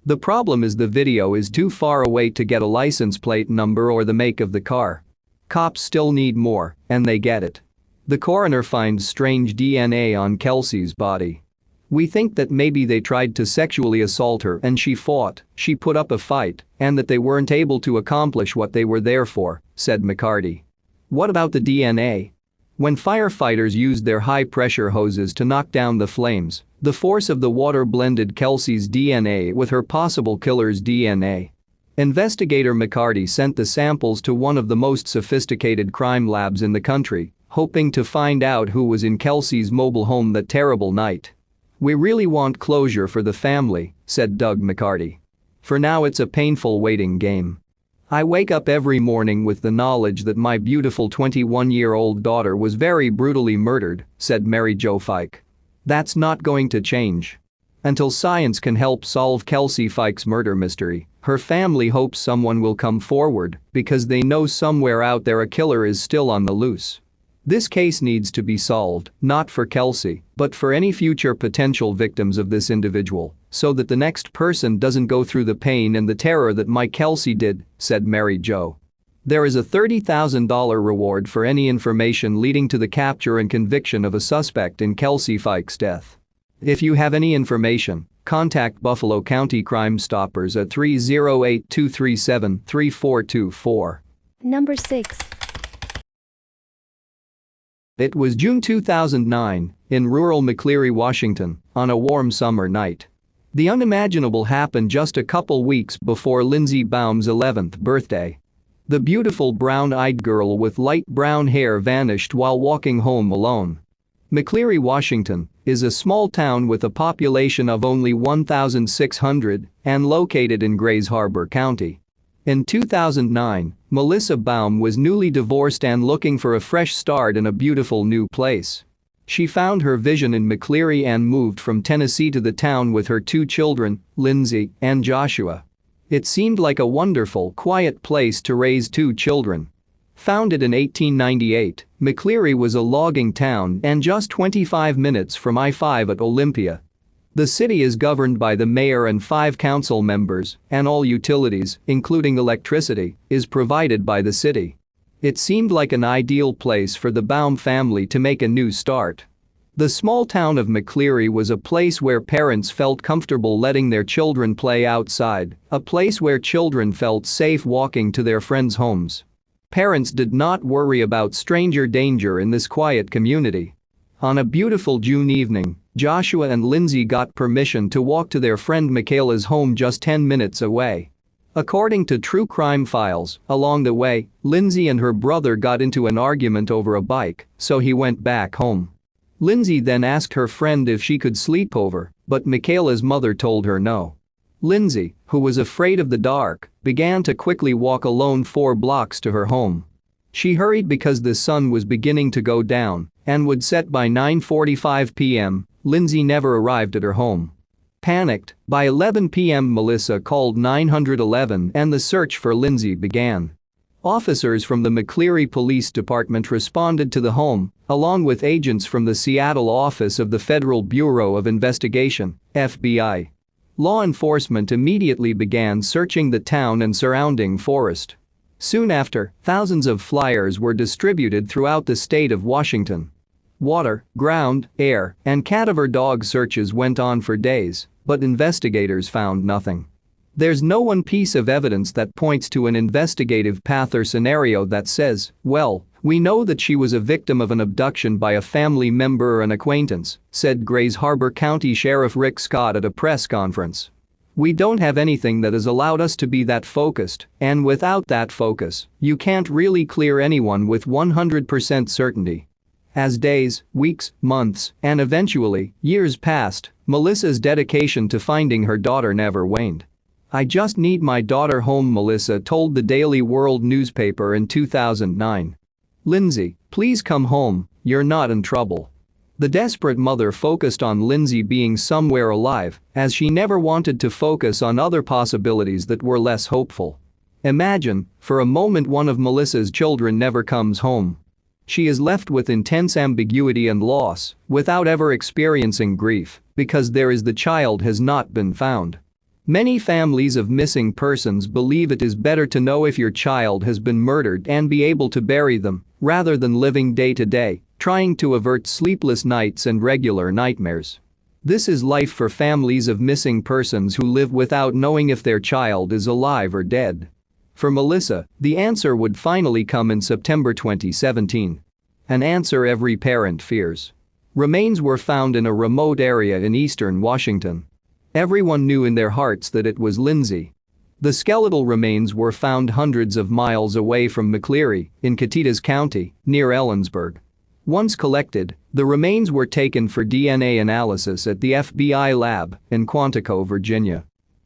The problem is the video is too far away to get a license plate number or the make of the car. Cops still need more, and they get it. The coroner finds strange DNA on Kelcey's body. We think that maybe they tried to sexually assault her and she fought, she put up a fight, and that they weren't able to accomplish what they were there for, said McCarty. What about the DNA? When firefighters used their high-pressure hoses to knock down the flames, the force of the water blended Kelcey's DNA with her possible killer's DNA. Investigator McCarty sent the samples to one of the most sophisticated crime labs in the country, hoping to find out who was in Kelcey's mobile home that terrible night. "We really want closure for the family," said Doug McCarty. "For now it's a painful waiting game. I wake up every morning with the knowledge that my beautiful 21-year-old daughter was very brutally murdered," said Mary Jo Fike. "That's not going to change. Until science can help solve Kelcey Fike's murder mystery, her family hopes someone will come forward because they know somewhere out there a killer is still on the loose. This case needs to be solved, not for Kelcey, but for any future potential victims of this individual, so that the next person doesn't go through the pain and the terror that my Kelcey did," said Mary Jo. "There is a $30,000 reward for any information leading to the capture and conviction of a suspect in Kelcey Fike's death. If you have any information, contact Buffalo County Crime Stoppers at 308-237-3424. Number 6. It was June 2009, in rural McCleary, Washington, on a warm summer night. The unimaginable happened just a couple weeks before Lindsey Baum's 11th birthday. The beautiful brown-eyed girl with light brown hair vanished while walking home alone. McCleary, Washington, is a small town with a population of only 1,600 and located in Grays Harbor County. In 2009, Melissa Baum was newly divorced and looking for a fresh start in a beautiful new place. She found her vision in McCleary and moved from Tennessee to the town with her 2 children, Lindsey and Joshua. It seemed like a wonderful, quiet place to raise 2 children. Founded in 1898, McCleary was a logging town and just 25 minutes from I-5 at Olympia. The city is governed by the mayor and 5 council members, and all utilities, including electricity, is provided by the city. It seemed like an ideal place for the Baum family to make a new start. The small town of McCleary was a place where parents felt comfortable letting their children play outside, a place where children felt safe walking to their friends' homes. Parents did not worry about stranger danger in this quiet community. On a beautiful June evening, Joshua and Lindsey got permission to walk to their friend Michaela's home just 10 minutes away. According to True Crime Files, along the way, Lindsey and her brother got into an argument over a bike, so he went back home. Lindsey then asked her friend if she could sleep over, but Michaela's mother told her no. Lindsey, who was afraid of the dark, began to quickly walk alone 4 blocks to her home. She hurried because the sun was beginning to go down and would set by 9:45 p.m. Lindsey never arrived at her home. Panicked, by 11 p.m. Melissa called 911 and the search for Lindsey began. Officers from the McCleary Police Department responded to the home, along with agents from the Seattle office of the Federal Bureau of Investigation, FBI. Law enforcement immediately began searching the town and surrounding forest. Soon after, thousands of flyers were distributed throughout the state of Washington. Water, ground, air, and cadaver dog searches went on for days, but investigators found nothing. There's no one piece of evidence that points to an investigative path or scenario that says, well, we know that she was a victim of an abduction by a family member or an acquaintance, said Grays Harbor County Sheriff Rick Scott at a press conference. We don't have anything that has allowed us to be that focused, and without that focus, you can't really clear anyone with 100% certainty. As days, weeks, months, and eventually, years passed, Melissa's dedication to finding her daughter never waned. I just need my daughter home, Melissa told the Daily World newspaper in 2009. Lindsey, please come home, you're not in trouble. The desperate mother focused on Lindsey being somewhere alive, as she never wanted to focus on other possibilities that were less hopeful. Imagine, for a moment, one of Melissa's children never comes home. She is left with intense ambiguity and loss, without ever experiencing grief, because the child has not been found. Many families of missing persons believe it is better to know if your child has been murdered and be able to bury them, rather than living day to day, trying to avert sleepless nights and regular nightmares. This is life for families of missing persons who live without knowing if their child is alive or dead. For Melissa, the answer would finally come in September 2017. An answer every parent fears. Remains were found in a remote area in eastern Washington. Everyone knew in their hearts that it was Lindsey. The skeletal remains were found hundreds of miles away from McCleary, in Cadiz County, near Ellensburg. Once collected, the remains were taken for DNA analysis at the FBI lab in Quantico, Virginia.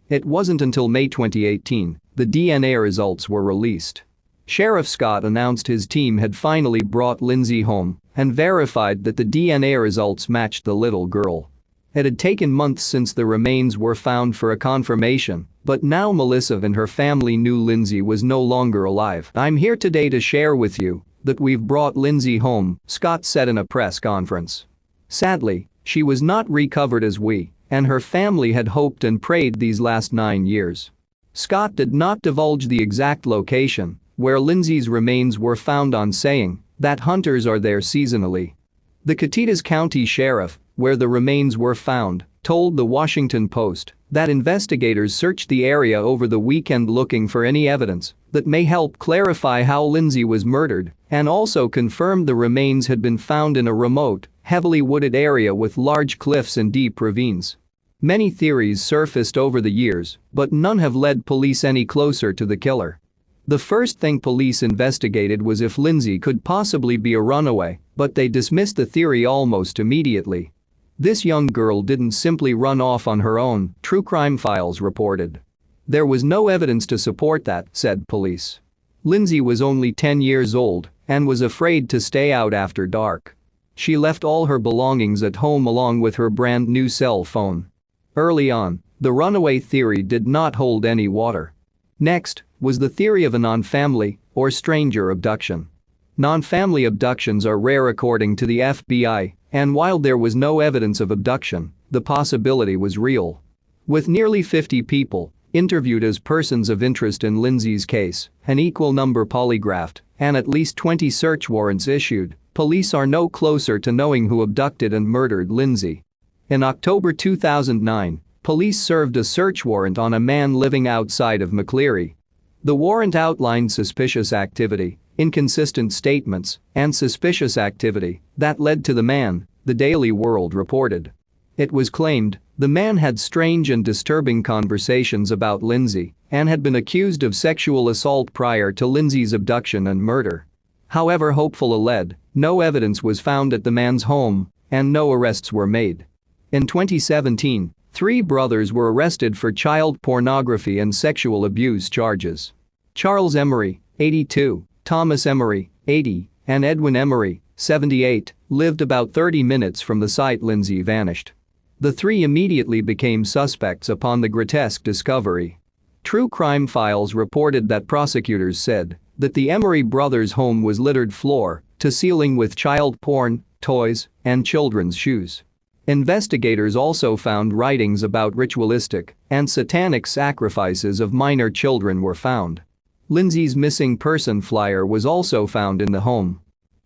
It wasn't until May 2018 the DNA results were released. Sheriff Scott announced his team had finally brought Lindsey home and verified that the DNA results matched the little girl. It had taken months since the remains were found for a confirmation, but now Melissa and her family knew Lindsey was no longer alive. "I'm here today to share with you that we've brought Lindsey home," Scott said in a press conference. Sadly, she was not recovered as we and her family had hoped and prayed these last 9 years. Scott did not divulge the exact location where Lindsey's remains were found, on saying that hunters are there seasonally. The Cadiz County Sheriff, where the remains were found, told the Washington Post that investigators searched the area over the weekend looking for any evidence that may help clarify how Lindsey was murdered, and also confirmed the remains had been found in a remote, heavily wooded area with large cliffs and deep ravines. Many theories surfaced over the years, but none have led police any closer to the killer. The first thing police investigated was if Lindsey could possibly be a runaway, but they dismissed the theory almost immediately. This young girl didn't simply run off on her own, True Crime Files reported. There was no evidence to support that, said police. Lindsey was only 10 years old and was afraid to stay out after dark. She left all her belongings at home along with her brand new cell phone. Early on, the runaway theory did not hold any water. Next was the theory of a non-family or stranger abduction. Non-family abductions are rare according to the FBI, and while there was no evidence of abduction, the possibility was real. With nearly 50 people interviewed as persons of interest in Lindsey's case, an equal number polygraphed, and at least 20 search warrants issued, police are no closer to knowing who abducted and murdered Lindsey. In October 2009, police served a search warrant on a man living outside of McCleary. The warrant outlined suspicious activity, inconsistent statements, and suspicious activity that led to the man, the Daily World reported. It was claimed the man had strange and disturbing conversations about Lindsey and had been accused of sexual assault prior to Lindsey's abduction and murder. However, hopeful alleged, no evidence was found at the man's home and no arrests were made. In 2017, 3 brothers were arrested for child pornography and sexual abuse charges. Charles Emery, 82, Thomas Emery, 80, and Edwin Emery, 78, lived about 30 minutes from the site Lindsey vanished. The 3 immediately became suspects upon the grotesque discovery. True Crime Files reported that prosecutors said that the Emery brothers' home was littered floor to ceiling with child porn, toys, and children's shoes. Investigators also found writings about ritualistic and satanic sacrifices of minor children were found. Lindsey's missing person flyer was also found in the home.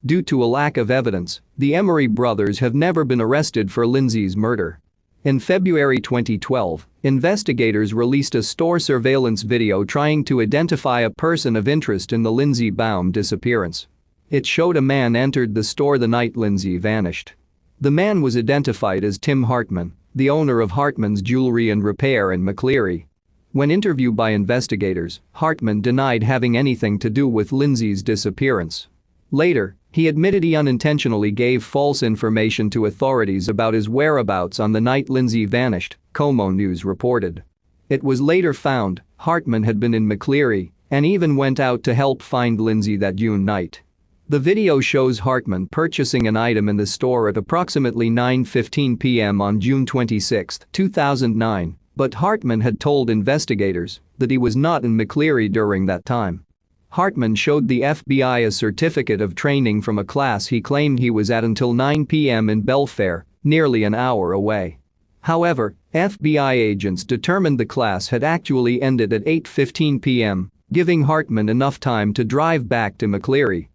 Due to a lack of evidence, the Emery brothers have never been arrested for Lindsey's murder. In February 2012, investigators released a store surveillance video trying to identify a person of interest in the Lindsey Baum disappearance. It showed a man entered the store the night Lindsey vanished. The man was identified as Tim Hartman, the owner of Hartman's Jewelry and Repair in McCleary. When interviewed by investigators, Hartman denied having anything to do with Lindsey's disappearance. Later, he admitted he unintentionally gave false information to authorities about his whereabouts on the night Lindsey vanished, Como News reported. It was later found Hartman had been in McCleary and even went out to help find Lindsey that June night. The video shows Hartman purchasing an item in the store at approximately 9:15 p.m. on June 26, 2009, but Hartman had told investigators that he was not in McCleary during that time. Hartman showed the FBI a certificate of training from a class he claimed he was at until 9 p.m. in Belfair, nearly an hour away. However, FBI agents determined the class had actually ended at 8:15 p.m., giving Hartman enough time to drive back to McCleary.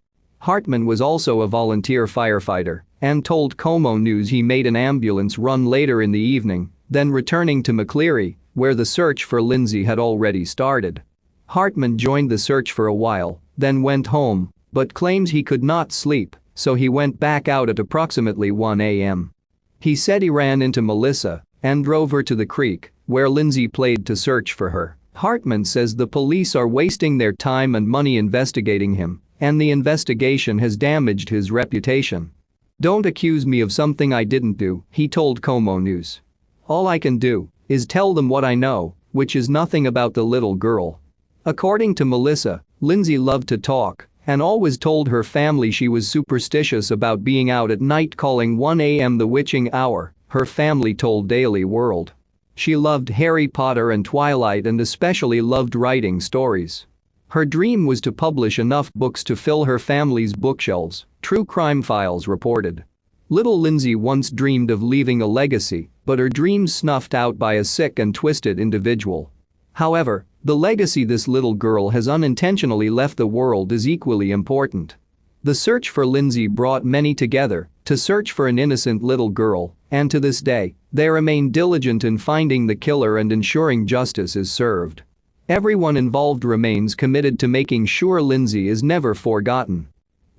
Hartman was also a volunteer firefighter and told Como News he made an ambulance run later in the evening, then returning to McCleary, where the search for Lindsey had already started. Hartman joined the search for a while, then went home, but claims he could not sleep so he went back out at approximately 1 a.m. He said he ran into Melissa and drove her to the creek, where Lindsey played to search for her. Hartman says the police are wasting their time and money investigating him, and the investigation has damaged his reputation. "Don't accuse me of something I didn't do," he told Como News. "All I can do is tell them what I know, which is nothing about the little girl." According to Melissa, Lindsey loved to talk and always told her family she was superstitious about being out at night, calling 1 a.m. the witching hour, her family told Daily World. She loved Harry Potter and Twilight and especially loved writing stories. Her dream was to publish enough books to fill her family's bookshelves, True Crime Files reported. Little Lindsey once dreamed of leaving a legacy, but her dreams snuffed out by a sick and twisted individual. However, the legacy this little girl has unintentionally left the world is equally important. The search for Lindsey brought many together to search for an innocent little girl, and to this day, they remain diligent in finding the killer and ensuring justice is served. Everyone involved remains committed to making sure Lindsey is never forgotten.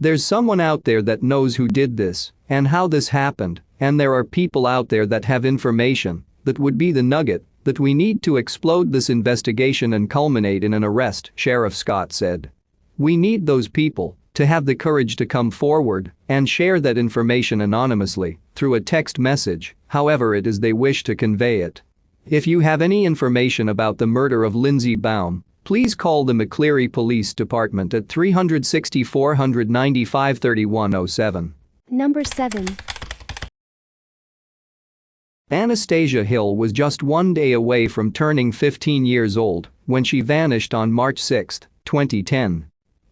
There's someone out there that knows who did this and how this happened, and there are people out there that have information that would be the nugget that we need to explode this investigation and culminate in an arrest, Sheriff Scott said. "We need those people to have the courage to come forward and share that information anonymously through a text message, however it is they wish to convey it. If you have any information about the murder of Lindsey Baum, please call the McCleary Police Department at 360-495-3107. Number 7. Anastasia Hill was just 1 day away from turning 15 years old when she vanished on March 6, 2010.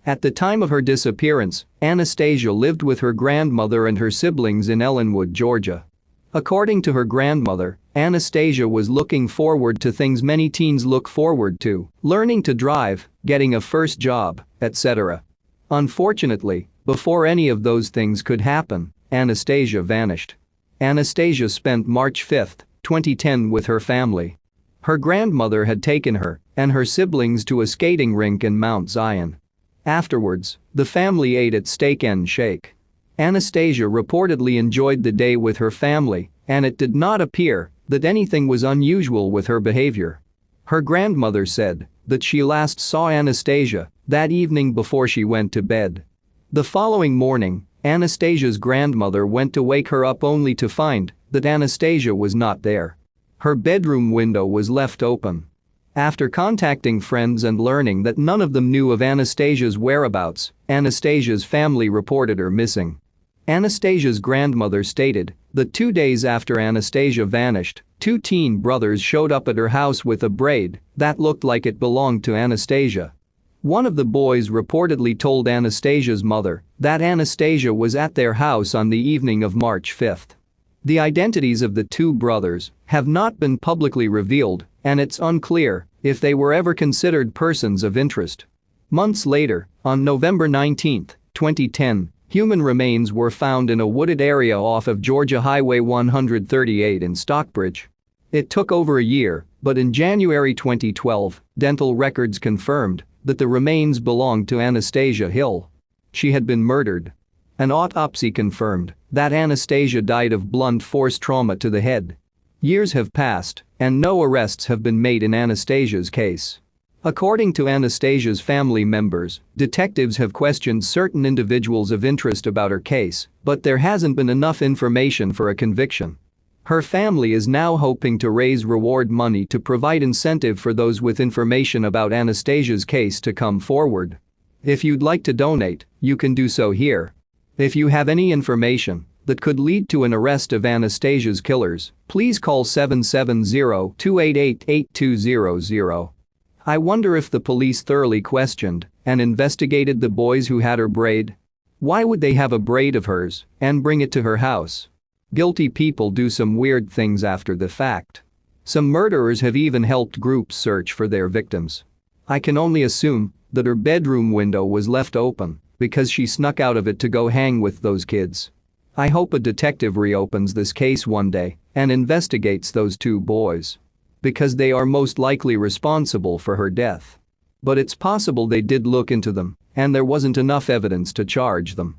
At the time of her disappearance, Anastasia lived with her grandmother and her siblings in Ellenwood, Georgia. According to her grandmother, Anastasia was looking forward to things many teens look forward to: learning to drive, getting a first job, etc. Unfortunately, before any of those things could happen, Anastasia vanished. Anastasia spent March 5, 2010 with her family. Her grandmother had taken her and her siblings to a skating rink in Mount Zion. Afterwards, the family ate at Steak and Shake. Anastasia reportedly enjoyed the day with her family, and it did not appear that anything was unusual with her behavior. Her grandmother said that she last saw Anastasia that evening before she went to bed. The following morning, Anastasia's grandmother went to wake her up only to find that Anastasia was not there. Her bedroom window was left open. After contacting friends and learning that none of them knew of Anastasia's whereabouts, Anastasia's family reported her missing. Anastasia's grandmother stated that 2 days after Anastasia vanished, 2 teen brothers showed up at her house with a braid that looked like it belonged to Anastasia. One of the boys reportedly told Anastasia's mother that Anastasia was at their house on the evening of March 5. The identities of the 2 brothers have not been publicly revealed, and it's unclear if they were ever considered persons of interest. Months later, on November 19, 2010, human remains were found in a wooded area off of Georgia Highway 138 in Stockbridge. It took over a year, but in January 2012, dental records confirmed that the remains belonged to Anastasia Hill. She had been murdered. An autopsy confirmed that Anastasia died of blunt force trauma to the head. Years have passed, and no arrests have been made in Anastasia's case. According to Anastasia's family members, detectives have questioned certain individuals of interest about her case, but there hasn't been enough information for a conviction. Her family is now hoping to raise reward money to provide incentive for those with information about Anastasia's case to come forward. If you'd like to donate, you can do so here. If you have any information that could lead to an arrest of Anastasia's killers, please call 770-288-8200. I wonder if the police thoroughly questioned and investigated the boys who had her braid. Why would they have a braid of hers and bring it to her house? Guilty people do some weird things after the fact. Some murderers have even helped groups search for their victims. I can only assume that her bedroom window was left open because she snuck out of it to go hang with those kids. I hope a detective reopens this case one day and investigates those 2 boys, because they are most likely responsible for her death. But it's possible they did look into them and there wasn't enough evidence to charge them.